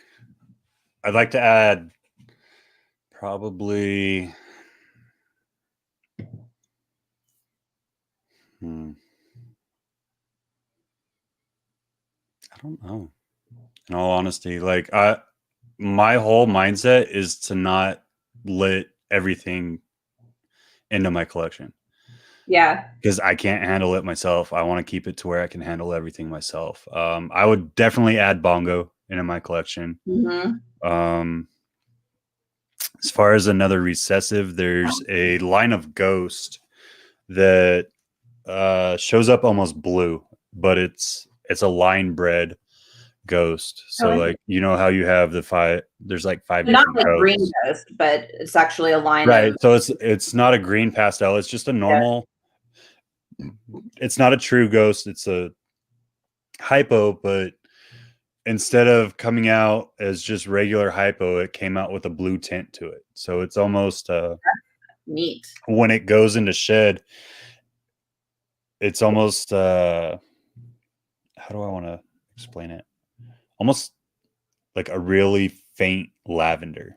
Speaker 1: I'd like to add probably I don't know. In all honesty, like my whole mindset is to not let everything into my collection.
Speaker 2: Yeah.
Speaker 1: Because I can't handle it myself. I want to keep it to where I can handle everything myself. I would definitely add Bongo into my collection.
Speaker 2: Mm-hmm.
Speaker 1: As far as another recessive, there's a line of Ghost that shows up almost blue, but it's a line bred Ghost. So like, you know how you have the 5, there's like 5
Speaker 2: not
Speaker 1: different
Speaker 2: like
Speaker 1: ghosts.
Speaker 2: Green Ghost, but it's actually a line.
Speaker 1: Right. So it's not a green pastel. It's just a normal. It's not a true Ghost. It's a hypo, but instead of coming out as just regular hypo, it came out with a blue tint to it. So it's almost
Speaker 2: neat.
Speaker 1: When it goes into shed, it's almost how do I want to explain it? Almost like a really faint lavender.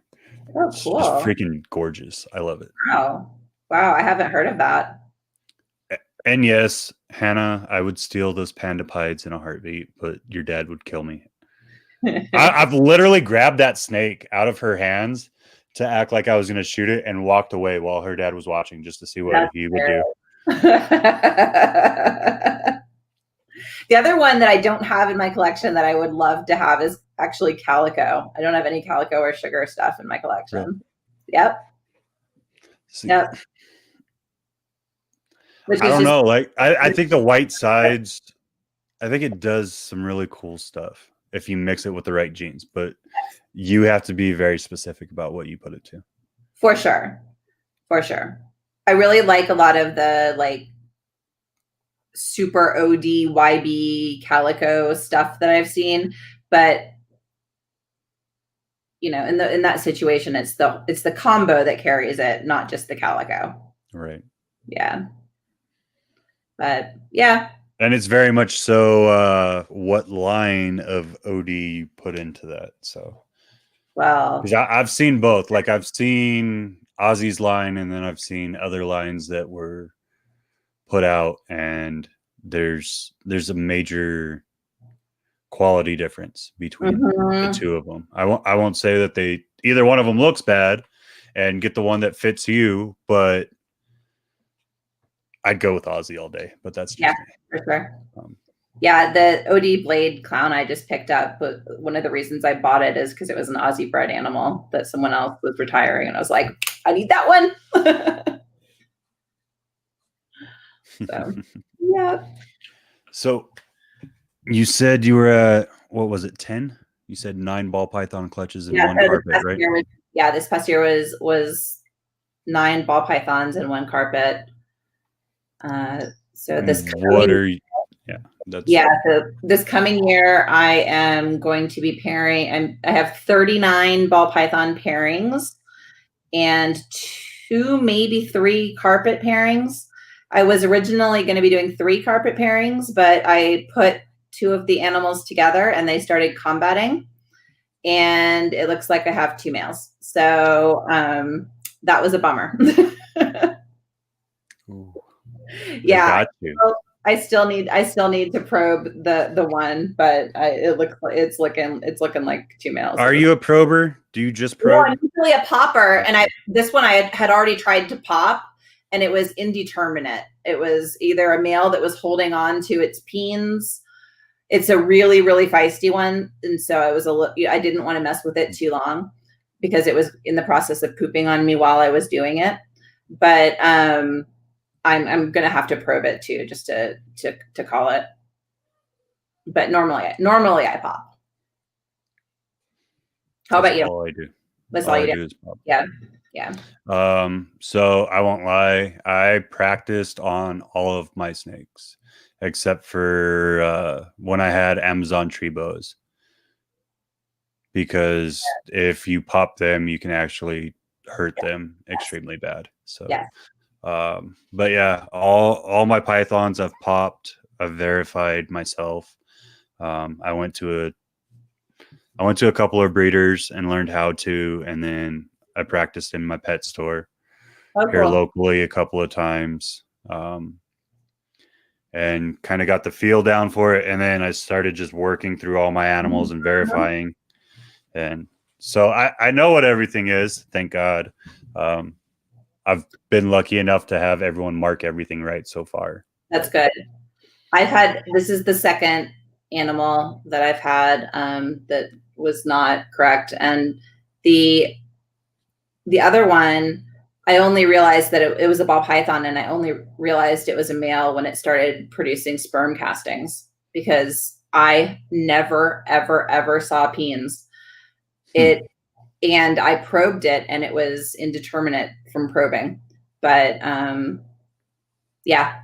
Speaker 2: Oh,
Speaker 1: It's
Speaker 2: cool.
Speaker 1: just freaking gorgeous. I love it.
Speaker 2: Wow. I haven't heard of that.
Speaker 1: And yes, Hannah, I would steal those panda pieds in a heartbeat, but your dad would kill me. I've literally grabbed that snake out of her hands to act like I was going to shoot it and walked away while her dad was watching just to see what he would do.
Speaker 2: The other one that I don't have in my collection that I would love to have is actually calico. I don't have any calico or sugar stuff in my collection. Really? Yep. Yep.
Speaker 1: I don't know. Like, I think the white sides, I think it does some really cool stuff if you mix it with the right genes, but you have to be very specific about what you put it to.
Speaker 2: For sure. For sure. I really like a lot of the like super OD YB calico stuff that I've seen, but you know, in that situation, it's the combo that carries it, not just the calico.
Speaker 1: Right.
Speaker 2: Yeah. But yeah.
Speaker 1: And it's very much so what line of OD you put into that. So,
Speaker 2: well,
Speaker 1: because I've seen both. Like I've seen Ozzy's line, and then I've seen other lines that were put out, and there's a major quality difference between the two of them. I won't say that either one of them looks bad, and get the one that fits you, but I'd go with Ozzy all day, but that's just me.
Speaker 2: For sure. Yeah, the OD Blade Clown I just picked up, but one of the reasons I bought it is because it was an Aussie bred animal that someone else was retiring, and I was like, I need that one. So, yeah. So
Speaker 1: you said you were at, what was it, 10? You said 9 ball python clutches and 1 carpet, right?
Speaker 2: This past year was 9 ball pythons and 1 carpet. So this so this coming year I am going to be pairing, I have 39 ball python pairings and 2, maybe 3 carpet pairings. I was originally going to be doing 3 carpet pairings, but I put 2 of the animals together and they started combating, and it looks like I have 2 males. So that was a bummer. Yeah, I still need to probe the one, but it's looking like 2 males.
Speaker 1: Are you a prober? Do you just probe?
Speaker 2: No, I'm usually a popper, and this one I had already tried to pop, and it was indeterminate. It was either a male that was holding on to its peens. It's a really, really feisty one, and so I didn't want to mess with it too long because it was in the process of pooping on me while I was doing it. But I'm gonna have to probe it too, just to call it. But normally I pop. How about you?
Speaker 1: All I do.
Speaker 2: That's all you do. Is pop. Yeah.
Speaker 1: So I won't lie. I practiced on all of my snakes except for when I had Amazon tree boas, because if you pop them, you can actually hurt them extremely bad. So. Yeah. But yeah, all my pythons I've popped, I've verified myself. I went to a couple of breeders and learned how to, and then I practiced in my pet store here locally a couple of times, and kind of got the feel down for it. And then I started just working through all my animals and verifying. And so I know what everything is, thank God. I've been lucky enough to have everyone mark everything right so far. That's good.
Speaker 2: This is the second animal that I've had that was not correct. And the other one, I only realized that it was a ball python, and I only realized it was a male when it started producing sperm castings, because I never, ever, ever saw peens. And I probed it, and it was indeterminate from probing. But yeah,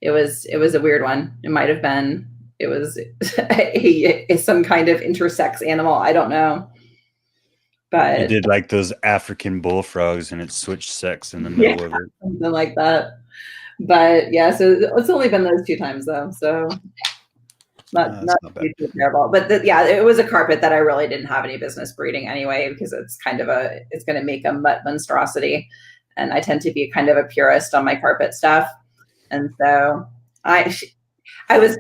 Speaker 2: it was a weird one. It might have been it was some kind of intersex animal. I don't know. But
Speaker 1: it did like those African bullfrogs and it switched sex in the middle of it.
Speaker 2: Something like that. But yeah, so it's only been those 2 times though. So not bad. Terrible. But yeah, it was a carpet that I really didn't have any business breeding anyway, because it's kind of it's going to make a mutt monstrosity. And I tend to be kind of a purist on my carpet stuff. And so I was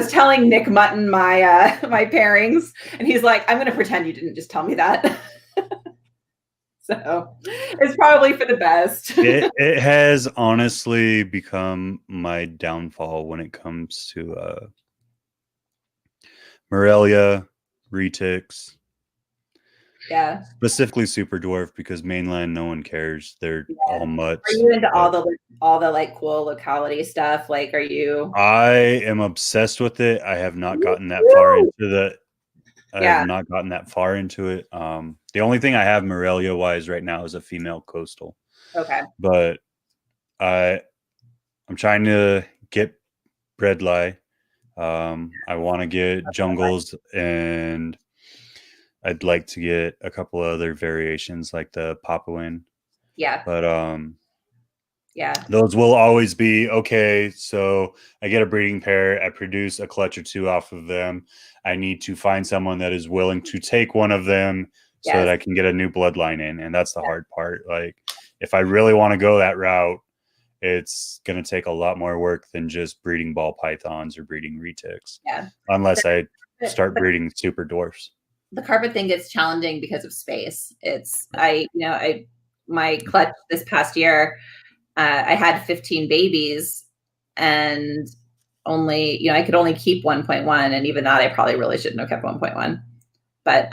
Speaker 2: telling Nick Mutton my my pairings, and he's like, I'm going to pretend you didn't just tell me that. So it's probably for the best.
Speaker 1: It has honestly become my downfall when it comes to Morelia, retics.
Speaker 2: Yeah.
Speaker 1: Specifically super dwarf, because mainland no one cares. They're all mutts.
Speaker 2: Are you into all the like cool locality stuff? Like, are you?
Speaker 1: I am obsessed with it. I have not gotten that far into the. I have not gotten that far into it. The only thing I have Morelia wise right now is a female coastal.
Speaker 2: Okay.
Speaker 1: But I'm trying to get bredli. I want to get jungles, and I'd like to get a couple other variations like the Papuan.
Speaker 2: Yeah.
Speaker 1: But
Speaker 2: yeah,
Speaker 1: those will always be okay. So I get a breeding pair, I produce a clutch or 2 off of them. I need to find someone that is willing to take one of them so that I can get a new bloodline in. And that's the hard part. Like, if I really want to go that route, it's going to take a lot more work than just breeding ball pythons or breeding retics.
Speaker 2: Yeah.
Speaker 1: Unless I start breeding super dwarfs.
Speaker 2: The carpet thing gets challenging because of space. My clutch this past year, I had 15 babies, and only, I could only keep 1.1. And even that, I probably really shouldn't have kept 1.1. But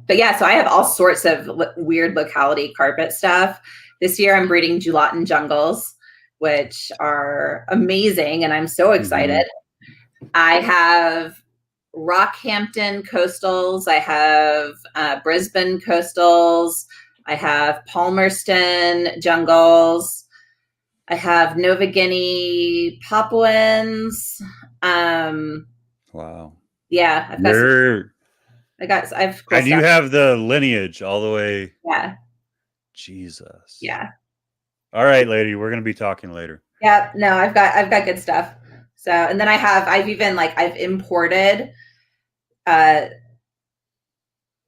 Speaker 2: yeah, so I have all sorts of weird locality carpet stuff. This year I'm breeding Julatin jungles, which are amazing. And I'm so excited. I have Rockhampton coastals. I have Brisbane coastals. I have Palmerston jungles. I have Nova Guinea Papuans.
Speaker 1: Wow.
Speaker 2: Yeah.
Speaker 1: And you have the lineage all the way.
Speaker 2: Yeah.
Speaker 1: Jesus.
Speaker 2: Yeah.
Speaker 1: All right, lady. We're going to be talking later.
Speaker 2: Yeah. No, I've got good stuff. So, and then I've imported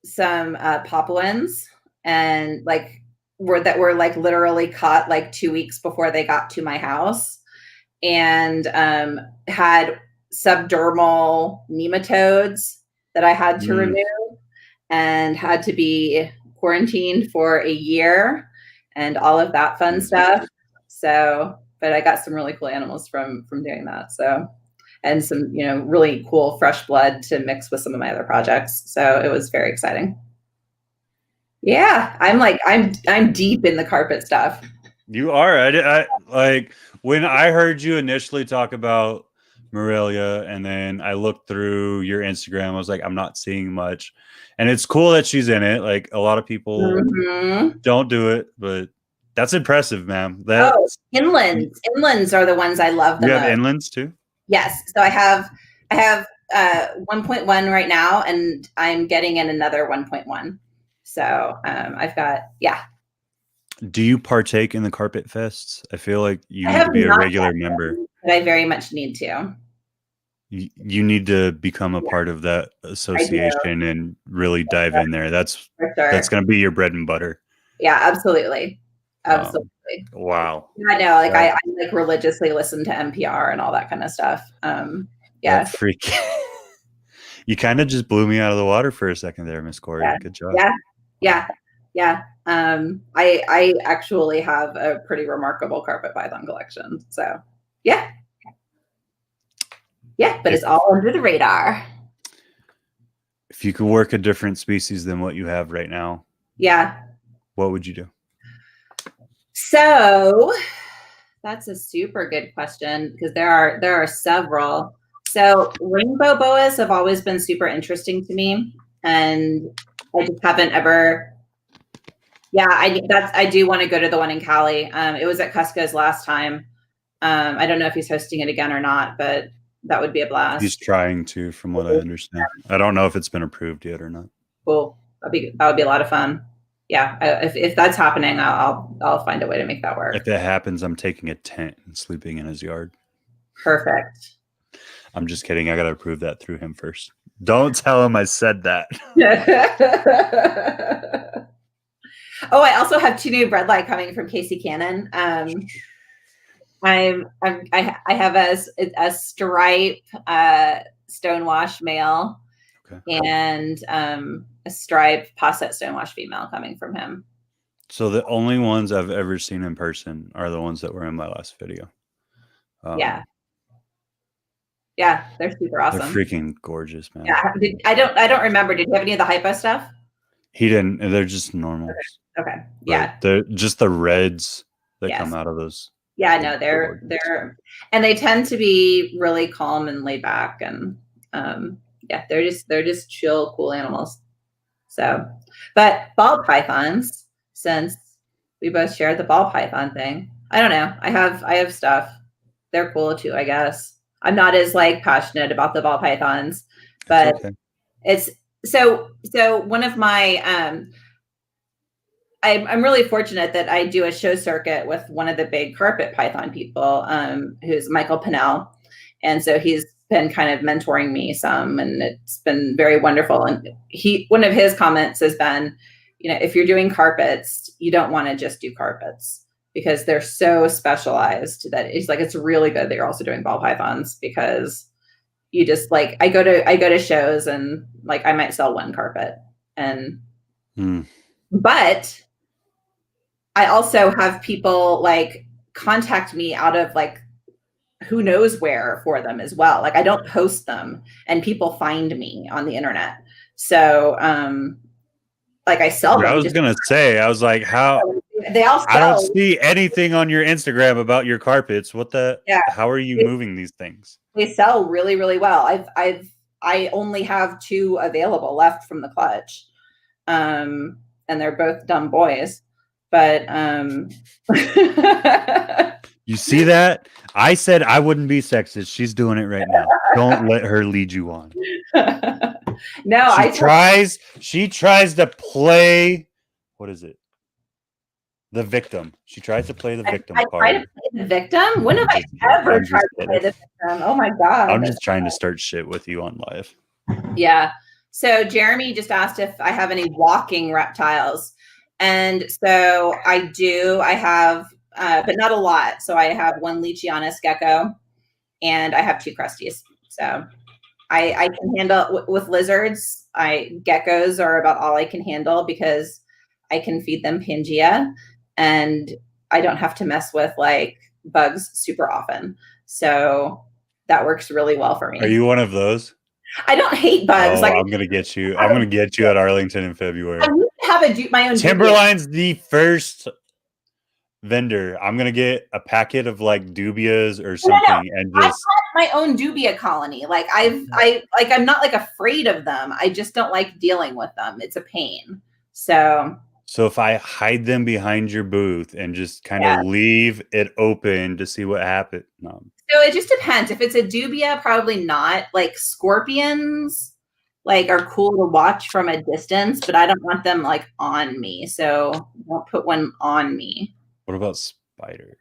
Speaker 2: some Papuans, and were like literally caught like 2 weeks before they got to my house, and had subdermal nematodes that I had to remove, and had to be quarantined for a year, and all of that fun stuff. So, but I got some really cool animals from doing that. So, and some, really cool fresh blood to mix with some of my other projects. So it was very exciting. Yeah, I'm deep in the carpet stuff.
Speaker 1: You are. I like when I heard you initially talk about Morelia, and then I looked through your Instagram. I was like, I'm not seeing much, and it's cool that she's in it. Like, a lot of people don't do it, but that's impressive, ma'am.
Speaker 2: Inlands are the ones I love the most.
Speaker 1: You have inlands too?
Speaker 2: Yes. So I have 1.1 right now, and I'm getting in another 1.1. So I've got,
Speaker 1: Do you partake in the carpet fests? I feel like you need to be a regular member.
Speaker 2: But I very much need to.
Speaker 1: You need to become a part of that association and really dive in there. That's going to be your bread and butter. Yeah,
Speaker 2: absolutely.
Speaker 1: Wow.
Speaker 2: I know. Like, I like religiously listen to NPR and all that kind of stuff. Yeah.
Speaker 1: That freak. You kind of just blew me out of the water for a second there, Miss Kori.
Speaker 2: Yeah.
Speaker 1: Good job.
Speaker 2: Yeah. I actually have a pretty remarkable carpet python collection. So yeah, but it's all under the radar.
Speaker 1: If you could work a different species than what you have right now, what would you do?
Speaker 2: So that's a super good question, because there are several. So rainbow boas have always been super interesting to me, and I just haven't ever. Yeah, I do want to go to the one in Cali. It was at Cusco's last time. I don't know if he's hosting it again or not, but That would be a blast.
Speaker 1: He's trying to, from what I understand. I don't know if it's been approved yet or not.
Speaker 2: Cool. That would be a lot of fun. Yeah, if that's happening, I'll find a way to make that work.
Speaker 1: If it happens, I'm taking a tent and sleeping in his yard.
Speaker 2: Perfect.
Speaker 1: I'm just kidding. I got to approve that through him first. Don't tell him I said that.
Speaker 2: Oh, I also have 2 new bread light coming from Casey Cannon. I have a stripe stonewash male, okay, and a stripe posset stonewash female coming from him.
Speaker 1: So the only ones I've ever seen in person are the ones that were in my last video.
Speaker 2: Yeah, they're super awesome.
Speaker 1: They're freaking gorgeous, man.
Speaker 2: Yeah, I don't remember. Did you have any of the hypo stuff?
Speaker 1: He didn't. They're just normal.
Speaker 2: Okay. Yeah.
Speaker 1: They're just the reds that come out of those.
Speaker 2: Yeah, no, they're and they tend to be really calm and laid back, and they're just chill, cool animals. So, but ball pythons, since we both share the ball python thing, I don't know. I have stuff. They're cool too, I guess. I'm not as like passionate about the ball pythons, but it's so one of my I'm really fortunate that I do a show circuit with one of the big carpet python people, who's Michael Pinnell. And so he's been kind of mentoring me some, and it's been very wonderful. And one of his comments has been, if you're doing carpets, you don't want to just do carpets because they're so specialized that it's really good that you're also doing ball pythons, because you just I go to shows and I might sell one carpet but I also have people contact me out of who knows where for them as well. I don't post them, and people find me on the internet. So I sell them.
Speaker 1: I was gonna say, I was like, how
Speaker 2: they all sell.
Speaker 1: I don't see anything on your Instagram about your carpets. How are you moving these things?
Speaker 2: They sell really, really well. I only have 2 available left from the clutch. And they're both dumb boys. But
Speaker 1: you see that? I said I wouldn't be sexist. She's doing it right now. Don't let her lead you on.
Speaker 2: No,
Speaker 1: she tries to play, what is it? The victim. She tries to play the victim card.
Speaker 2: Try to play the victim? When have I ever tried to play the victim? Oh my God.
Speaker 1: I'm just trying to start shit with you on live.
Speaker 2: Yeah. So Jeremy just asked if I have any walking reptiles. And so I do. I have, but not a lot. So I have 1 Leachianus gecko, and I have 2 crusties. So I can handle with lizards. Geckos are about all I can handle because I can feed them Pangea, and I don't have to mess with bugs super often. So that works really well for me.
Speaker 1: Are you one of those?
Speaker 2: I don't hate bugs.
Speaker 1: Oh, I'm gonna get you. I'm gonna get you at Arlington in February.
Speaker 2: I need to have my own.
Speaker 1: Timberline's the first vendor. I'm gonna get a packet of dubias or something, and just.
Speaker 2: I have my own dubia colony. I'm not afraid of them. I just don't like dealing with them. It's a pain. So
Speaker 1: if I hide them behind your booth and just kind of leave it open to see what happens. No.
Speaker 2: So it just depends. If it's a dubia, probably not. Scorpions, are cool to watch from a distance, but I don't want them on me. So don't put one on me.
Speaker 1: What about spiders?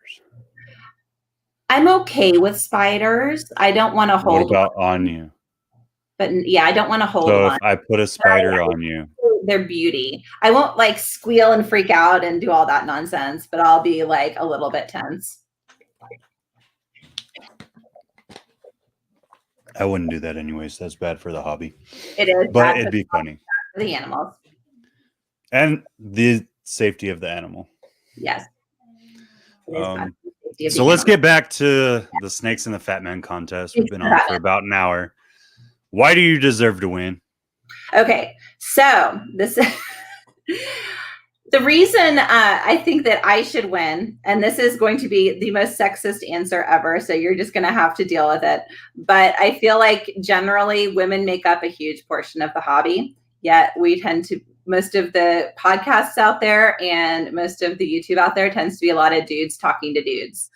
Speaker 2: I'm okay with spiders. I don't want to hold.
Speaker 1: What about on you?
Speaker 2: But I don't want to hold.
Speaker 1: So if I put a spider on you,
Speaker 2: their beauty. I won't squeal and freak out and do all that nonsense, but I'll be a little bit tense.
Speaker 1: I wouldn't do that anyways. That's bad for the hobby.
Speaker 2: It is,
Speaker 1: but it'd be funny
Speaker 2: for the animals
Speaker 1: and the safety of the animal.
Speaker 2: Yes.
Speaker 1: So let's get back to the Snakes and the Fat Man contest. We've been on for about an hour. Why do you deserve to win?
Speaker 2: Okay, so this the reason I think that I should win, and this is going to be the most sexist answer ever, so you're just going to have to deal with it. But I feel like generally women make up a huge portion of the hobby, yet we tend to, most of the podcasts out there and most of the YouTube out there tends to be a lot of dudes talking to dudes.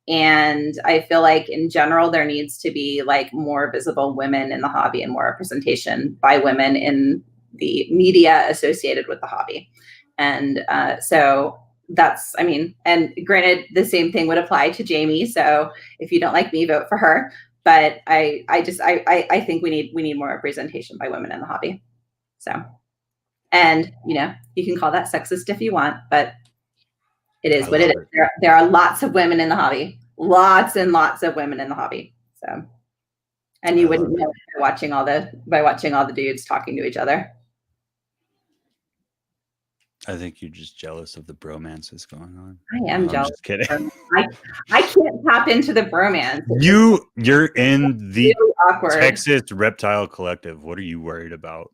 Speaker 2: And I feel like in general, there needs to be like more visible women in the hobby and more representation by women in the media associated with the hobby. And so that's, I mean, and granted, the same thing would apply to Jamie. So if you don't like me, vote for her. But I think we need more representation by women in the hobby. So, and you know, you can call that sexist if you want, but it is what it is. There are lots of women in the hobby, lots and lots of women in the hobby. So, and you wouldn't know by watching all the dudes talking to each other.
Speaker 1: I think you're just jealous of the bromances going on.
Speaker 2: I am jealous.
Speaker 1: I'm just kidding.
Speaker 2: I can't tap into the bromance.
Speaker 1: You're in the
Speaker 2: really awkward
Speaker 1: Texas Reptile Collective. What are you worried about?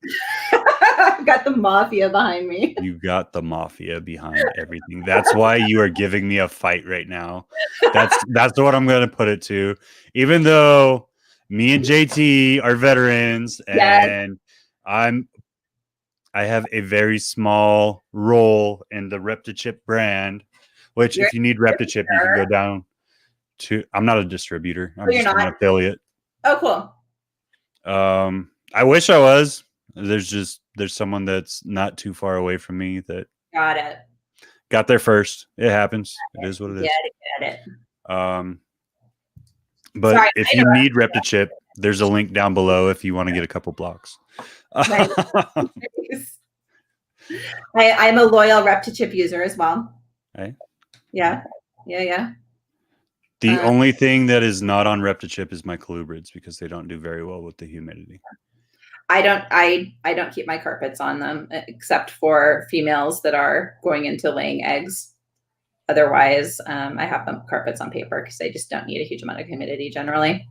Speaker 2: I've got the mafia behind me.
Speaker 1: You got the mafia behind everything. That's why you are giving me a fight right now. That's what I'm going to put it to. Even though me and JT are veterans, and I have a very small role in the REPTICHIP brand, which if you need REPTICHIP, you can go down to. I'm not a distributor. I'm just an affiliate.
Speaker 2: Oh, cool.
Speaker 1: I wish I was. There's someone that's not too far away from me that got there first. It happens. It is what it is.
Speaker 2: Get it.
Speaker 1: But sorry, if you need REPTICHIP, there's a link down below if you want to get a couple blocks.
Speaker 2: Right. I'm a loyal REPTICHIP user as well.
Speaker 1: Right.
Speaker 2: Yeah.
Speaker 1: The only thing that is not on REPTICHIP is my colubrids because they don't do very well with the humidity.
Speaker 2: I don't keep my carpets on them except for females that are going into laying eggs. Otherwise, I have them carpets on paper because they just don't need a huge amount of humidity generally.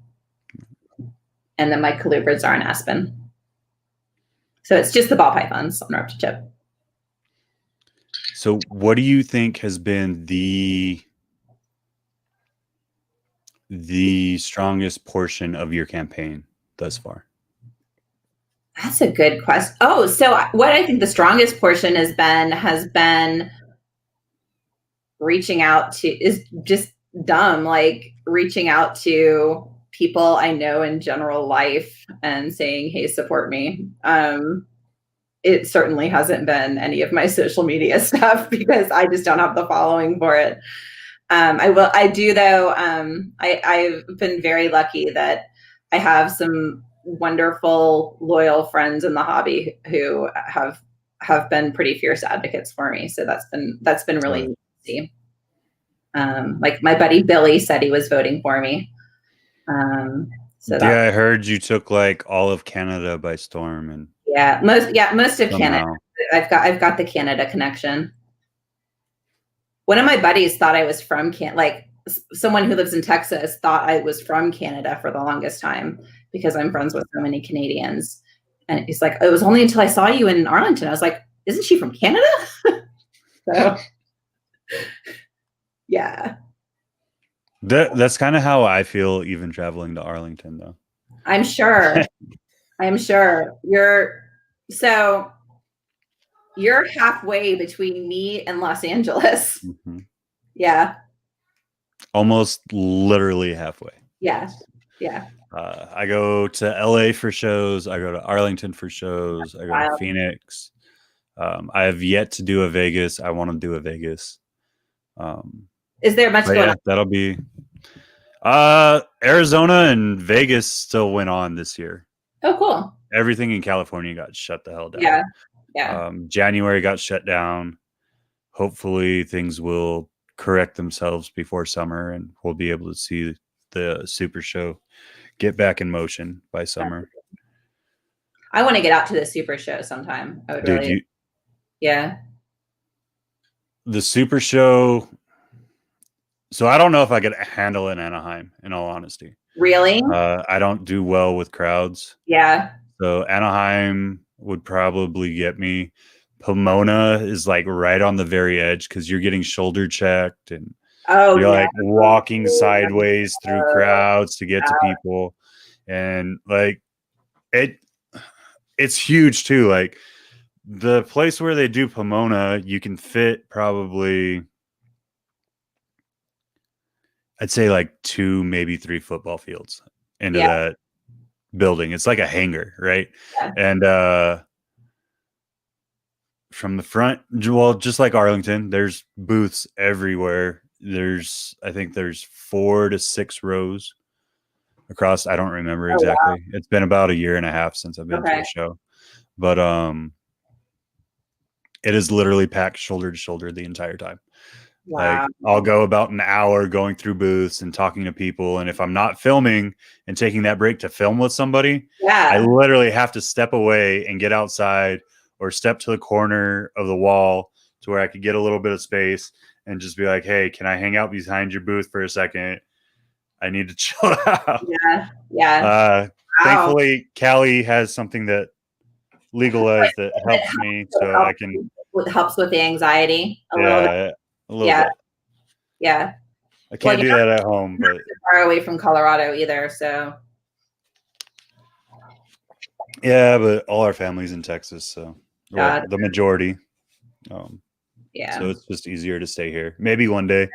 Speaker 2: And then my colubrids are in aspen. So it's just the ball pythons on REPTICHIP.
Speaker 1: So what do you think has been the strongest portion of your campaign thus far?
Speaker 2: That's a good question. Oh, so what I think the strongest portion has been reaching out to, is just dumb, like reaching out to people I know in general life and saying, hey, support me. It certainly hasn't been any of my social media stuff because I just don't have the following for it. I do though. I've been very lucky that I have some wonderful, loyal friends in the hobby who have been pretty fierce advocates for me. So that's been really neat to see. Like my buddy Billy said he was voting for me.
Speaker 1: I heard you took like all of Canada by storm, and
Speaker 2: most of Canada. I've got the Canada connection. One of my buddies thought I was from someone who lives in Texas thought I was from Canada for the longest time because I'm friends with so many Canadians. And he's like, it was only until I saw you in Arlington. I was like, isn't she from Canada? So yeah.
Speaker 1: That's kind of how I feel even traveling to Arlington though.
Speaker 2: I'm sure. You're halfway between me and Los Angeles.
Speaker 1: Mm-hmm.
Speaker 2: Yeah.
Speaker 1: Almost literally halfway.
Speaker 2: Yeah.
Speaker 1: I go to LA for shows. I go to Arlington for shows. I go to Phoenix. I have yet to do a Vegas. I want to do a Vegas.
Speaker 2: Is there much going on?
Speaker 1: That'll be Arizona and Vegas still went on this year.
Speaker 2: Oh, cool.
Speaker 1: Everything in California got shut the hell down.
Speaker 2: Yeah.
Speaker 1: January got shut down. Hopefully things will correct themselves before summer and we'll be able to see the Super Show get back in motion by summer.
Speaker 2: I want to get out to the Super Show sometime. I would yeah.
Speaker 1: The Super Show. So I don't know if I could handle it in Anaheim, in all honesty.
Speaker 2: Really?
Speaker 1: I don't do well with crowds.
Speaker 2: Yeah.
Speaker 1: So Anaheim would probably get me. Pomona is like right on the very edge because you're getting shoulder checked and you're like walking sideways through crowds to get to people. And like it's huge too. Like the place where they do Pomona, you can fit probably, I'd say like 2, maybe 3 football fields into
Speaker 2: Yeah.
Speaker 1: that building. It's like a hangar, right?
Speaker 2: Yeah.
Speaker 1: And from the front, well, just like Arlington, there's booths everywhere. I think there's 4 to 6 rows across. I don't remember exactly.
Speaker 2: Wow.
Speaker 1: It's been about a year and a half since I've been to
Speaker 2: Okay.
Speaker 1: a show, but it is literally packed shoulder to shoulder the entire time.
Speaker 2: Wow.
Speaker 1: Like I'll go about an hour going through booths and talking to people, and if I'm not filming and taking that break to film with somebody,
Speaker 2: Yeah.
Speaker 1: I literally have to step away and get outside or step to the corner of the wall to where I could get a little bit of space and just be like, hey, can I hang out behind your booth for a second? I need to chill out.
Speaker 2: Yeah. Yeah. Wow.
Speaker 1: Thankfully, Cali has something that legalized that helps me, so I can.
Speaker 2: It helps with the anxiety a little bit.
Speaker 1: A little bit.
Speaker 2: Yeah.
Speaker 1: I can't do that at home, but
Speaker 2: far away from Colorado either, so.
Speaker 1: Yeah, but all our family's in Texas, so well, the majority.
Speaker 2: Yeah.
Speaker 1: So it's just easier to stay here. Maybe one day.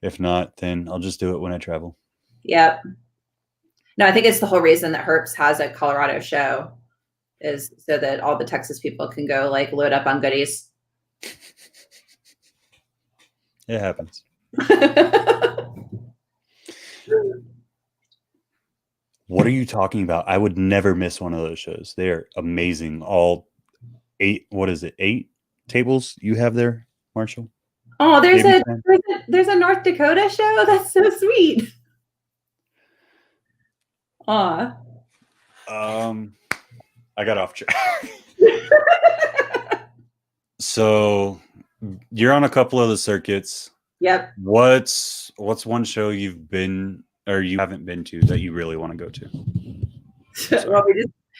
Speaker 1: If not, then I'll just do it when I travel.
Speaker 2: Yep. No, I think it's the whole reason that Herps has a Colorado show is so that all the Texas people can go like load up on goodies.
Speaker 1: It happens. What are you talking about? I would never miss one of those shows. They're amazing. All 8, what is it? 8 tables you have there, Marshall?
Speaker 2: Oh, there's a North Dakota show. That's so sweet. Aw.
Speaker 1: I got off track. So you're on a couple of the circuits.
Speaker 2: Yep.
Speaker 1: What's one show you've been or you haven't been to that you really want to go to?
Speaker 2: Well,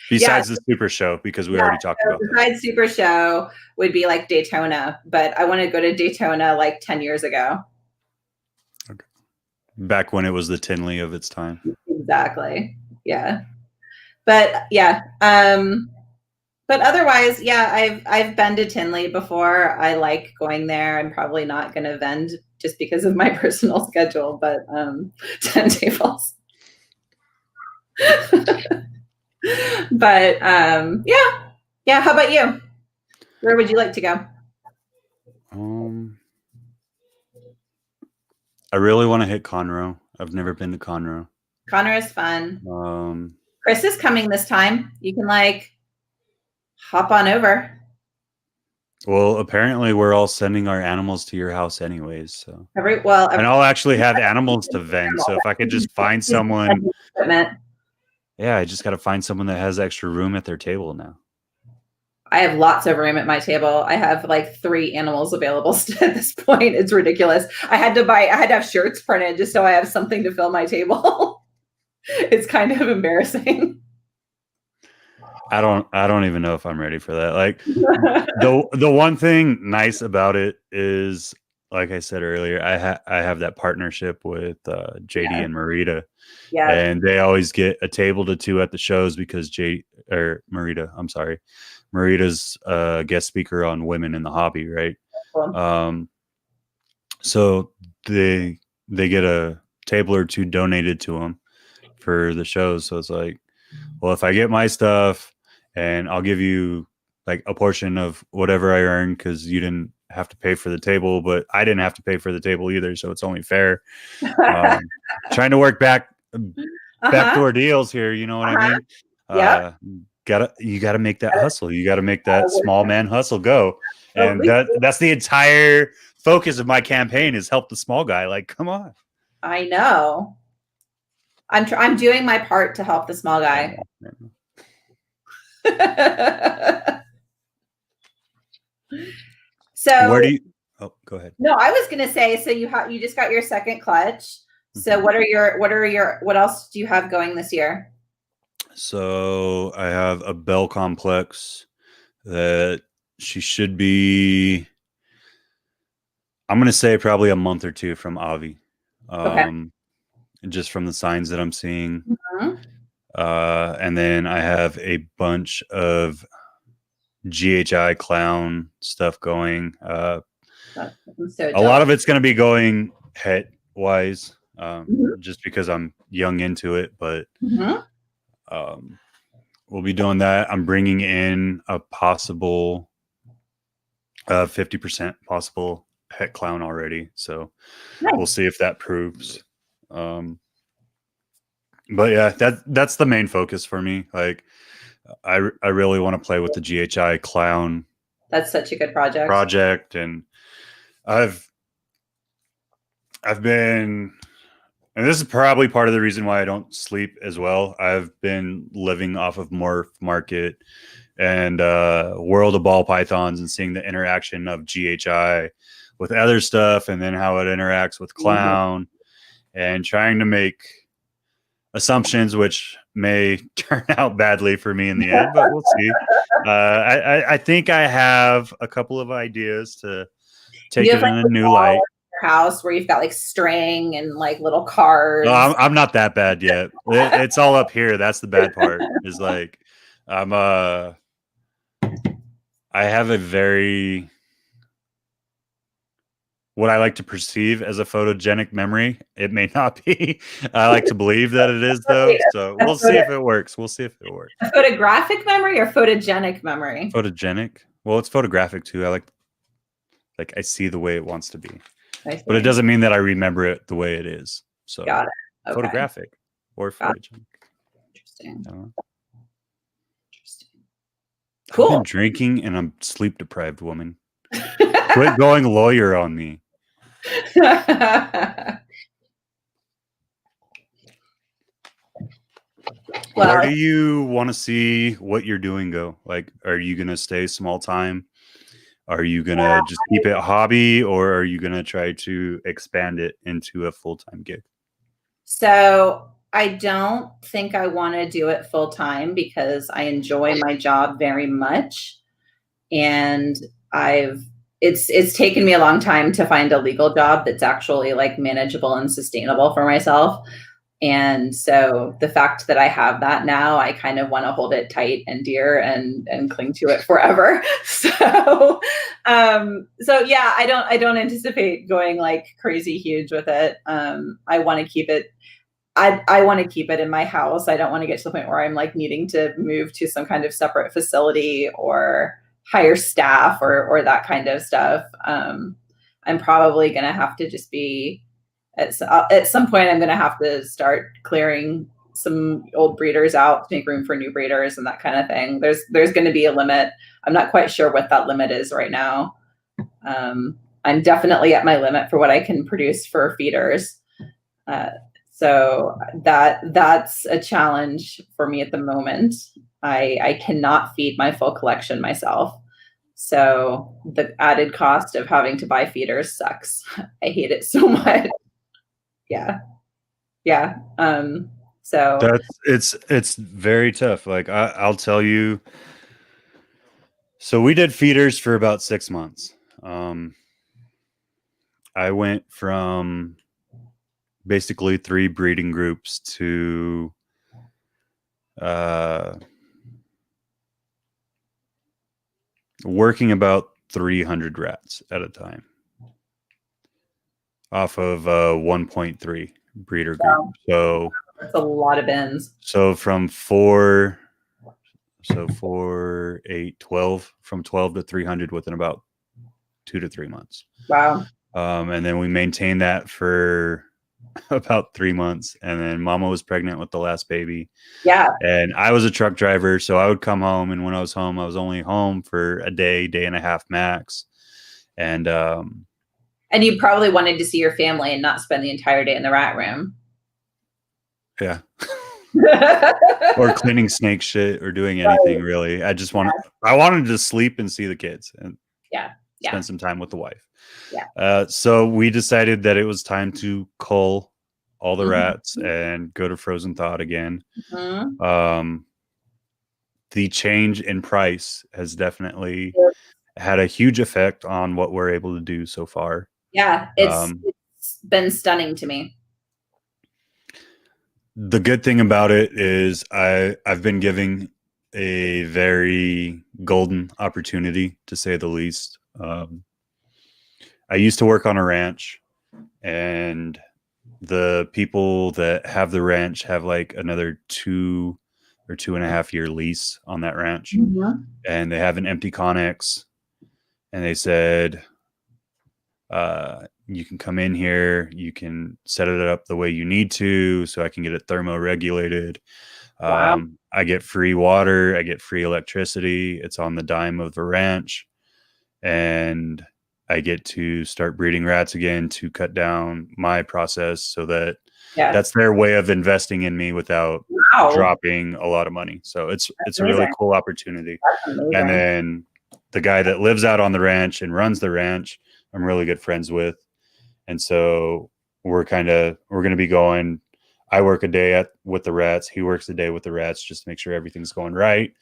Speaker 1: besides the Super Show, because we already talked about
Speaker 2: besides Super Show would be like Daytona, but I want to go to Daytona like 10 years ago.
Speaker 1: Okay. Back when it was the Tinley of its time.
Speaker 2: Exactly. Yeah. But yeah. But otherwise, yeah, I've been to Tinley before. I like going there. I'm probably not going to vend just because of my personal schedule, but 10 tables. But yeah. How about you? Where would you like to go?
Speaker 1: I really want to hit Conroe. I've never been to Conroe.
Speaker 2: Conroe is fun. Chris is coming this time. You can like hop on over.
Speaker 1: Well, apparently we're all sending our animals to your house anyways. So and I'll actually have animals to vend. So if I could just find someone, yeah, I just got to find someone that has extra room at their table now.
Speaker 2: I have lots of room at my table. I have like 3 animals available at this point. It's ridiculous. I had to have shirts printed just so I have something to fill my table. It's kind of embarrassing.
Speaker 1: I don't even know if I'm ready for that. Like the one thing nice about it is, like I said earlier, I have that partnership with JD and Marita. Yeah. And they always get a table to 2 at the shows because Marita's a guest speaker on women in the hobby, right? Cool. So they get a table or 2 donated to them for the shows. So it's like, well, if I get my stuff and I'll give you like a portion of whatever I earn because you didn't have to pay for the table, but I didn't have to pay for the table either. So it's only fair. Trying to work backdoor deals here. You know what I mean? Yeah. You gotta make that hustle. You gotta make that small man hustle go. And that's the entire focus of my campaign is help the small guy. Like, come on. I
Speaker 2: know. I'm doing my part to help the small guy. So
Speaker 1: where do you? Oh, go ahead.
Speaker 2: No, I was gonna say. So you just got your second clutch. So what else do you have going this year?
Speaker 1: So I have a Bell complex that she should be. I'm gonna say probably a month or 2 from Avi. Just from the signs that I'm seeing. Mm-hmm. And then I have a bunch of GHI clown stuff going. A lot of it's going to be going het wise. just because I'm young into it. But
Speaker 2: Mm-hmm.
Speaker 1: we'll be doing that. I'm bringing in a possible 50% possible pet clown already. So we'll see if that proves. But yeah, that's the main focus for me. Like, I really want to play with the GHI clown.
Speaker 2: That's such a good project.
Speaker 1: And I've been, and this is probably part of the reason why I don't sleep as well. I've been living off of Morph Market and World of Ball Pythons and seeing the interaction of GHI with other stuff, and then how it interacts with clown, and trying to make assumptions which may turn out badly for me in the end, but we'll see. I think I have a couple of ideas to take it in a new light.
Speaker 2: House where you've got like string and like little cars.
Speaker 1: No, I'm not that bad yet. It's all up here. That's the bad part. Is like I have a very, what I like to perceive as a photogenic memory. It may not be. I like to believe that it is, though. So we'll see if it works. We'll see if it works.
Speaker 2: A photographic memory or photogenic memory?
Speaker 1: Photogenic. Well, it's photographic too. I like I see the way it wants to be, but it doesn't mean that I remember it the way it is. So
Speaker 2: got it. Okay.
Speaker 1: Photographic or photogenic.
Speaker 2: Interesting. Interesting.
Speaker 1: Cool. I've been drinking and I'm sleep deprived, woman. Quit going lawyer on me. Well, where do you want to see what you're doing go? Like, are you going to stay small time? Are you going to just keep it a hobby, or are you going to try to expand it into a full-time gig? So
Speaker 2: I don't think I want to do it full time because I enjoy my job very much. And it's taken me a long time to find a legal job that's actually like manageable and sustainable for myself. And so the fact that I have that now, I kind of want to hold it tight and dear and cling to it forever. So yeah, I don't anticipate going like crazy huge with it. I want to keep it. I want to keep it in my house. I don't want to get to the point where I'm like needing to move to some kind of separate facility or hire staff or that kind of stuff. I'm probably going to have to just be, at some point, I'm going to have to start clearing some old breeders out to make room for new breeders and that kind of thing. There's going to be a limit. I'm not quite sure what that limit is right now. I'm definitely at my limit for what I can produce for feeders. So that's a challenge for me at the moment. I cannot feed my full collection myself. So the added cost of having to buy feeders sucks. I hate it so much. Yeah. So
Speaker 1: it's very tough. Like I'll tell you. So we did feeders for about 6 months. I went from basically 3 breeding groups to working about 300 rats at a time off of 1.3 breeder group.
Speaker 2: Wow.
Speaker 1: So
Speaker 2: that's a lot of bins.
Speaker 1: So from 4, 8, 12, from 12 to 300 within about 2 to 3 months.
Speaker 2: Wow.
Speaker 1: And then we maintained that for about 3 months, and then Mama was pregnant with the last baby.
Speaker 2: Yeah.
Speaker 1: And I was a truck driver, so I would come home, and when I was home, I was only home for a day and a half max. And
Speaker 2: you probably wanted to see your family and not spend the entire day in the rat room.
Speaker 1: Yeah. Or cleaning snake shit or doing anything really. I wanted to sleep and see the kids and spend some time with the wife.
Speaker 2: Yeah.
Speaker 1: So we decided that it was time to cull all the rats and go to frozen thawed again. The change in price has definitely had a huge effect on what we're able to do so far.
Speaker 2: Yeah, it's been stunning to me.
Speaker 1: The good thing about it is I've been giving a very golden opportunity, to say the least. I used to work on a ranch, and the people that have the ranch have like another 2 or 2.5 year lease on that ranch, and they have an empty Connex, and they said, you can come in here, you can set it up the way you need to, so I can get it thermoregulated.
Speaker 2: Wow.
Speaker 1: I get free water, I get free electricity. It's on the dime of the ranch, and I get to start breeding rats again to cut down my process, so that that's their way of investing in me without dropping a lot of money. So it's a really cool opportunity. And then the guy that lives out on the ranch and runs the ranch, I'm really good friends with. And so we're going to be going, I work a day with the rats. He works a day with the rats, just to make sure everything's going right.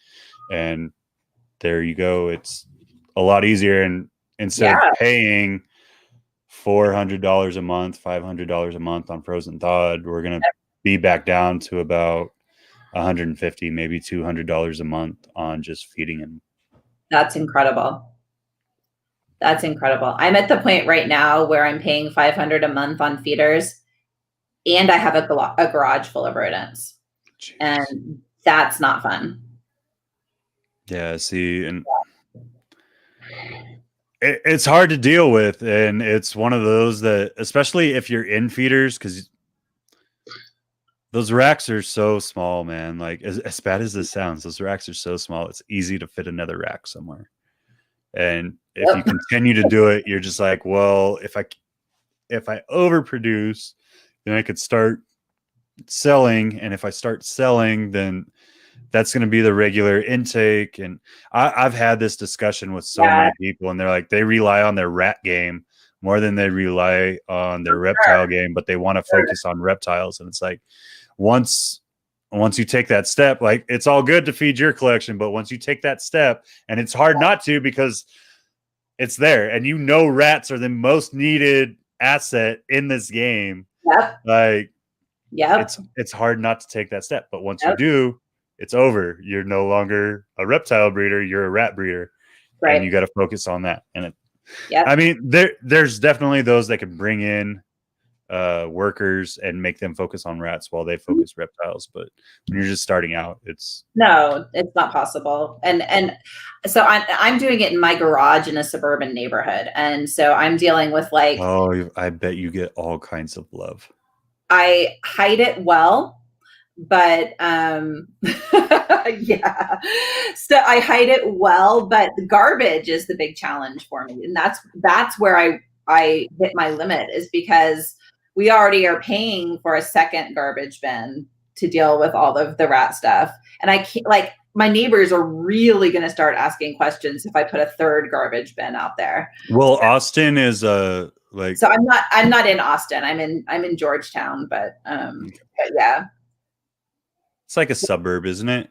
Speaker 1: And there you go. It's a lot easier. And instead of paying $400 a month, $500 a month on frozen thawed, we're going to be back down to about $150, maybe $200 a month on just feeding him.
Speaker 2: That's incredible. That's incredible. I'm at the point right now where I'm paying $500 a month on feeders, and I have a garage full of rodents. Jeez. And that's not fun.
Speaker 1: Yeah, see, and it's hard to deal with, and it's one of those that, especially if you're in feeders, because those racks are so small, man. Like, as bad as this sounds, those racks are so small, it's easy to fit another rack somewhere. And if you continue to do it, you're just like, well, if I overproduce, then I could start selling. And if I start selling, then that's going to be the regular intake. And I've had this discussion with so many people, and they're like, they rely on their rat game more than they rely on their reptile game, but they want to focus on reptiles. And it's like, once you take that step, like, it's all good to feed your collection, but once you take that step, and it's hard not to, because it's there, and rats are the most needed asset in this game. Like, it's hard not to take that step. But once you do, it's over. You're no longer a reptile breeder, you're a rat breeder. Right. And you got to focus on that. And I mean, there's definitely those that can bring in workers and make them focus on rats while they focus reptiles. But when you're just starting out, it's not
Speaker 2: possible. And so I'm doing it in my garage in a suburban neighborhood. And so I'm dealing with, like,
Speaker 1: oh, I bet you get all kinds of love.
Speaker 2: I hide it well, but yeah. So I hide it well, but the garbage is the big challenge for me. And that's where I hit my limit, is because we already are paying for a second garbage bin to deal with all of the rat stuff. And I can't, like, my neighbors are really going to start asking questions if I put a third garbage bin out there.
Speaker 1: Well, Austin is like,
Speaker 2: so I'm not in Austin. I'm in Georgetown, but yeah.
Speaker 1: It's like a suburb, isn't it?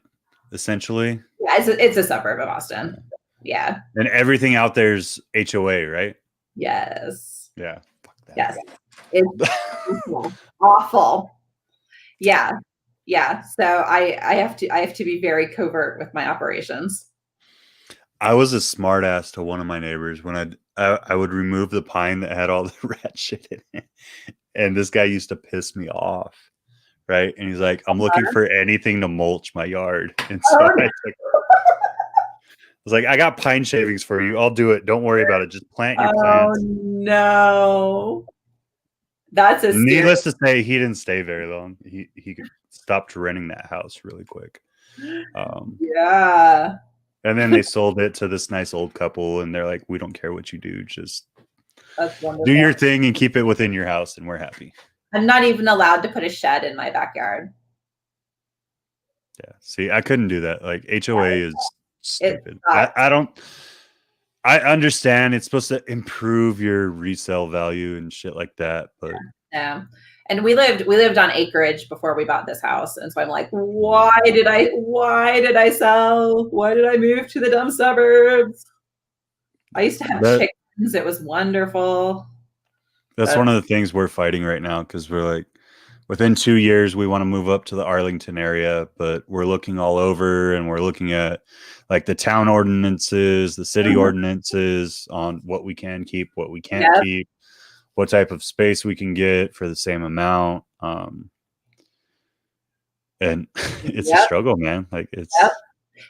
Speaker 1: Essentially.
Speaker 2: Yeah, it's a suburb of Austin. Yeah.
Speaker 1: And everything out there's HOA, right?
Speaker 2: Yes.
Speaker 1: Yeah. Fuck that.
Speaker 2: Yes. It's awful. Yeah. Yeah. So I have to be very covert with my operations.
Speaker 1: I was a smart ass to one of my neighbors when I would remove the pine that had all the rat shit in it. And this guy used to piss me off. Right. And he's like, I'm looking for anything to mulch my yard. And so I was like, I got pine shavings for you. I'll do it. Don't worry about it. Just plant your plants.
Speaker 2: Oh, no. That's
Speaker 1: needless to say, he didn't stay very long. He stopped renting that house really quick.
Speaker 2: Yeah.
Speaker 1: And then they sold it to this nice old couple, and they're like, we don't care what you do. Just do your thing and keep it within your house, and we're happy.
Speaker 2: I'm not even allowed to put a shed in my backyard.
Speaker 1: Yeah. See, I couldn't do that. Like, HOA is stupid. I understand it's supposed to improve your resale value and shit like that, but
Speaker 2: yeah. And we lived on acreage before we bought this house, and so I'm like, why did I sell? Why did I move to the dumb suburbs? I used to have chickens. It was wonderful.
Speaker 1: That's one of the things we're fighting right now, because we're like, within 2 years, we want to move up to the Arlington area, but we're looking all over, and we're looking at, like, the town ordinances, the city ordinances on what we can keep, what we can't keep, what type of space we can get for the same amount. And it's a struggle, man. Like it's.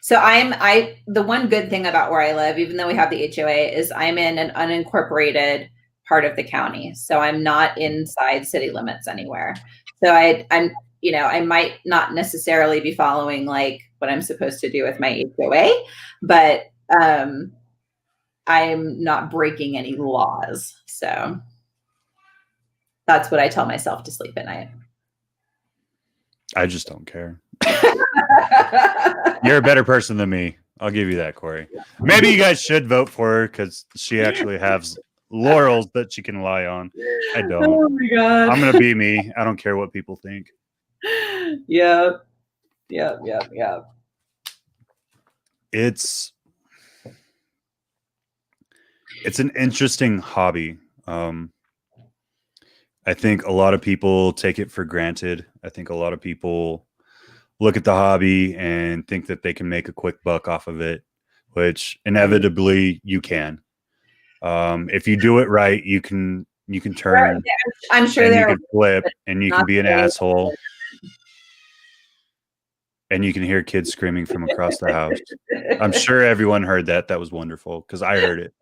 Speaker 2: So the one good thing about where I live, even though we have the HOA, is I'm in an unincorporated part of the county. So I'm not inside city limits anywhere. So I'm, you know, I might not necessarily be following like what I'm supposed to do with my HOA, but I'm not breaking any laws. So that's what I tell myself to sleep at night.
Speaker 1: I just don't care. You're a better person than me. I'll give you that, Kori. Maybe you guys should vote for her because she actually has laurels that she can lie on. I don't.
Speaker 2: Oh my God.
Speaker 1: I'm gonna be me. I don't care what people think.
Speaker 2: Yeah.
Speaker 1: It's an interesting hobby. I think a lot of people take it for granted. I think a lot of people look at the hobby and think that they can make a quick buck off of it, which inevitably you can. If you do it right, you can turn.
Speaker 2: I'm sure
Speaker 1: you can flip, and you can be an asshole, and you can hear kids screaming from across the house. I'm sure everyone heard that. That was wonderful because I heard it.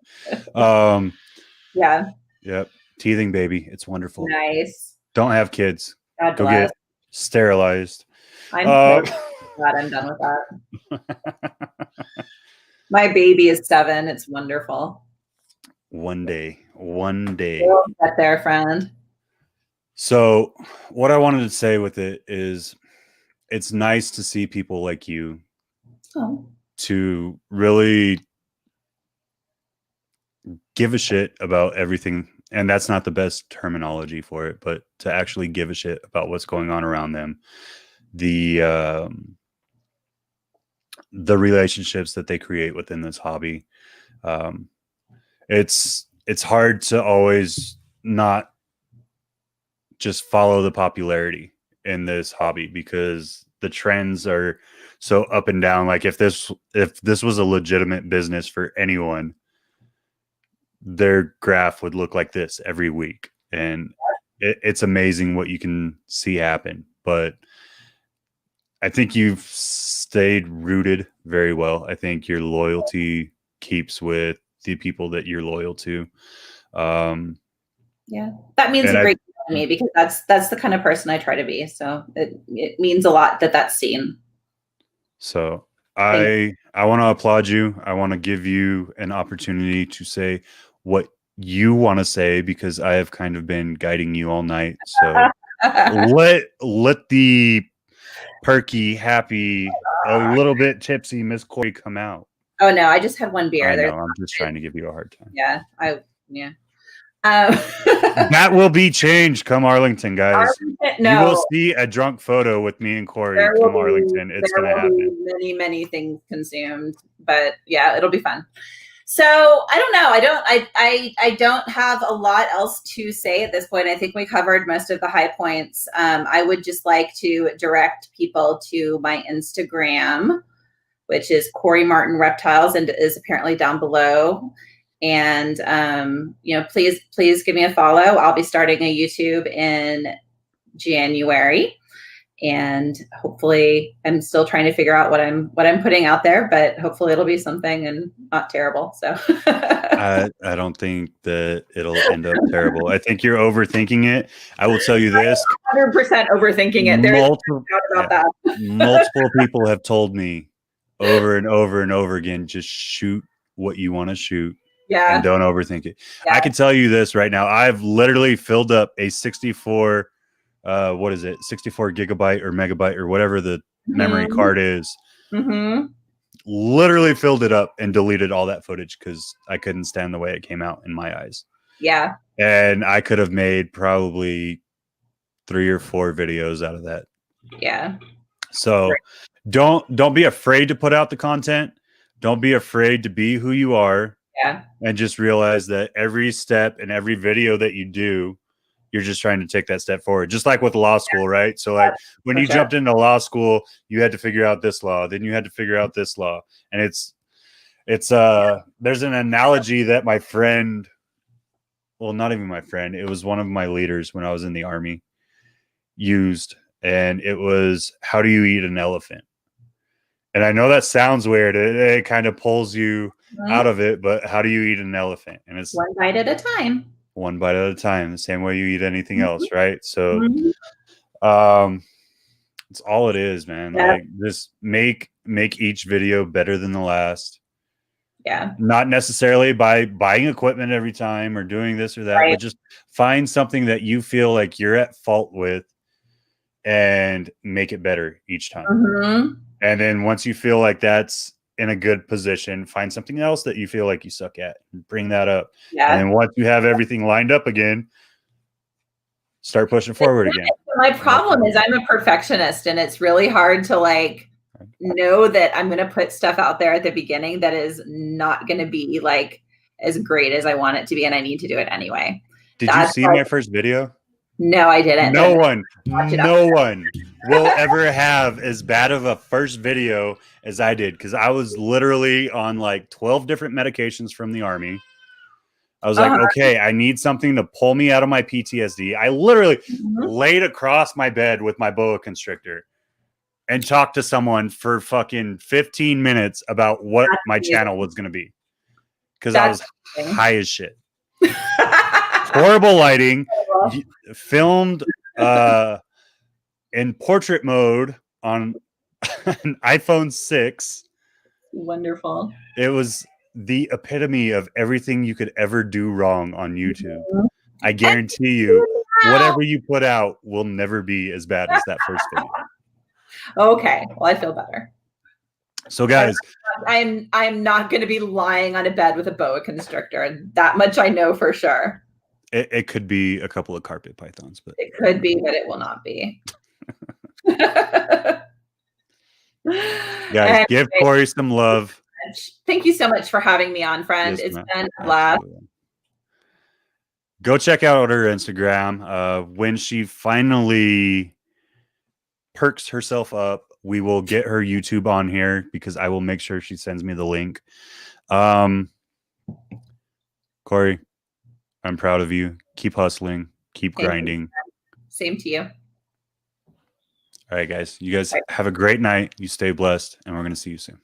Speaker 2: Yeah.
Speaker 1: Yep. Teething baby. It's wonderful.
Speaker 2: Nice.
Speaker 1: Don't have kids.
Speaker 2: God
Speaker 1: Go
Speaker 2: bless.
Speaker 1: get sterilized.
Speaker 2: I'm glad I'm done with that. My baby is 7. It's wonderful.
Speaker 1: One day. We'll
Speaker 2: get there, friend.
Speaker 1: So what I wanted to say with it is it's nice to see people like you to really give a shit about everything. And that's not the best terminology for it, but to actually give a shit about what's going on around them. The relationships that they create within this hobby. It's hard to always not just follow the popularity in this hobby because the trends are so up and down. Like if this was a legitimate business for anyone, their graph would look like this every week. And it's amazing what you can see happen. But I think you've stayed rooted very well. I think your loyalty keeps with the people that you're loyal to.
Speaker 2: Yeah, that means a great deal to me because that's the kind of person I try to be. So it means a lot that that's seen.
Speaker 1: So I want to applaud you. I want to give you an opportunity to say what you want to say because I have kind of been guiding you all night. So let the perky, happy, a little bit tipsy Miss Kori come out.
Speaker 2: Oh no, I just had one beer.
Speaker 1: I know, I'm just trying to give you a hard time.
Speaker 2: Yeah,
Speaker 1: that will be changed come Arlington, guys.
Speaker 2: No.
Speaker 1: You will see a drunk photo with me and Kori come Arlington. It's going to happen.
Speaker 2: Many things consumed, but yeah, it'll be fun. So I don't know. I don't have a lot else to say at this point. I think we covered most of the high points. I would just like to direct people to my Instagram, which is Kori Martin Reptiles, and is apparently down below. And please give me a follow. I'll be starting a YouTube in January. And hopefully I'm still trying to figure out what I'm putting out there, but hopefully it'll be something and not terrible. So
Speaker 1: I don't think that it'll end up terrible. I think you're overthinking it. I will tell you this.
Speaker 2: 100% overthinking it. There's no doubt about that.
Speaker 1: Multiple people have told me over and over and over again, just shoot what you want to shoot.
Speaker 2: Yeah.
Speaker 1: And don't overthink it. Yeah. I can tell you this right now. I've literally filled up a 64 64 gigabyte or megabyte or whatever the memory card is. Literally filled it up and deleted all that footage because I couldn't stand the way it came out in my eyes.
Speaker 2: Yeah.
Speaker 1: And I could have made probably 3 or 4 videos out of that.
Speaker 2: Yeah.
Speaker 1: So don't be afraid to put out the content. Don't be afraid to be who you are.
Speaker 2: Yeah.
Speaker 1: And just realize that every step and every video that you do, you're just trying to take that step forward. Just like with law school, right? So like when you jumped into law school, you had to figure out this law, then you had to figure out this law. And it's there's an analogy that my friend well, not even my friend. It was one of my leaders when I was in the Army used, and it was, how do you eat an elephant? And I know that sounds weird. It kind of pulls you out of it, but how do you eat an elephant? And it's
Speaker 2: one bite at a time.
Speaker 1: One bite at a time, the same way you eat anything else, right? So it's all it is, man.
Speaker 2: Yeah.
Speaker 1: Like, just make each video better than the last.
Speaker 2: Yeah.
Speaker 1: Not necessarily by buying equipment every time or doing this or that, but just find something that you feel like you're at fault with and make it better each time. And then once you feel like that's in a good position, find something else that you feel like you suck at and bring that up. And then once you have everything lined up again, start pushing forward again.
Speaker 2: My problem is I'm a perfectionist, and it's really hard to like know that I'm going to put stuff out there at the beginning that is not going to be like as great as I want it to be, and I need to do it anyway.
Speaker 1: Did you see my first video?
Speaker 2: No, I didn't.
Speaker 1: No one will ever have as bad of a first video as I did, because I was literally on like 12 different medications from the Army. I was like, okay, I need something to pull me out of my PTSD. I literally laid across my bed with my boa constrictor and talked to someone for fucking 15 minutes about what my channel was going to be, because I was high as shit. Horrible lighting, filmed in portrait mode on an iPhone 6.
Speaker 2: Wonderful.
Speaker 1: It was the epitome of everything you could ever do wrong on YouTube. I guarantee you, whatever you put out will never be as bad as that first video.
Speaker 2: Okay, well, I feel better.
Speaker 1: So guys,
Speaker 2: I'm not going to be lying on a bed with a boa constrictor, and that much I know for sure.
Speaker 1: It could be a couple of carpet pythons, but
Speaker 2: it could be, but it will not be.
Speaker 1: Guys, give Kori some love.
Speaker 2: Thank you so much for having me on, friend. It's been a blast.
Speaker 1: Go check out her Instagram. When she finally perks herself up, we will get her YouTube on here, because I will make sure she sends me the link. Kori, I'm proud of you. Keep hustling. Keep grinding.
Speaker 2: Same to you.
Speaker 1: All right, guys. You guys have a great night. You stay blessed, and we're going to see you soon.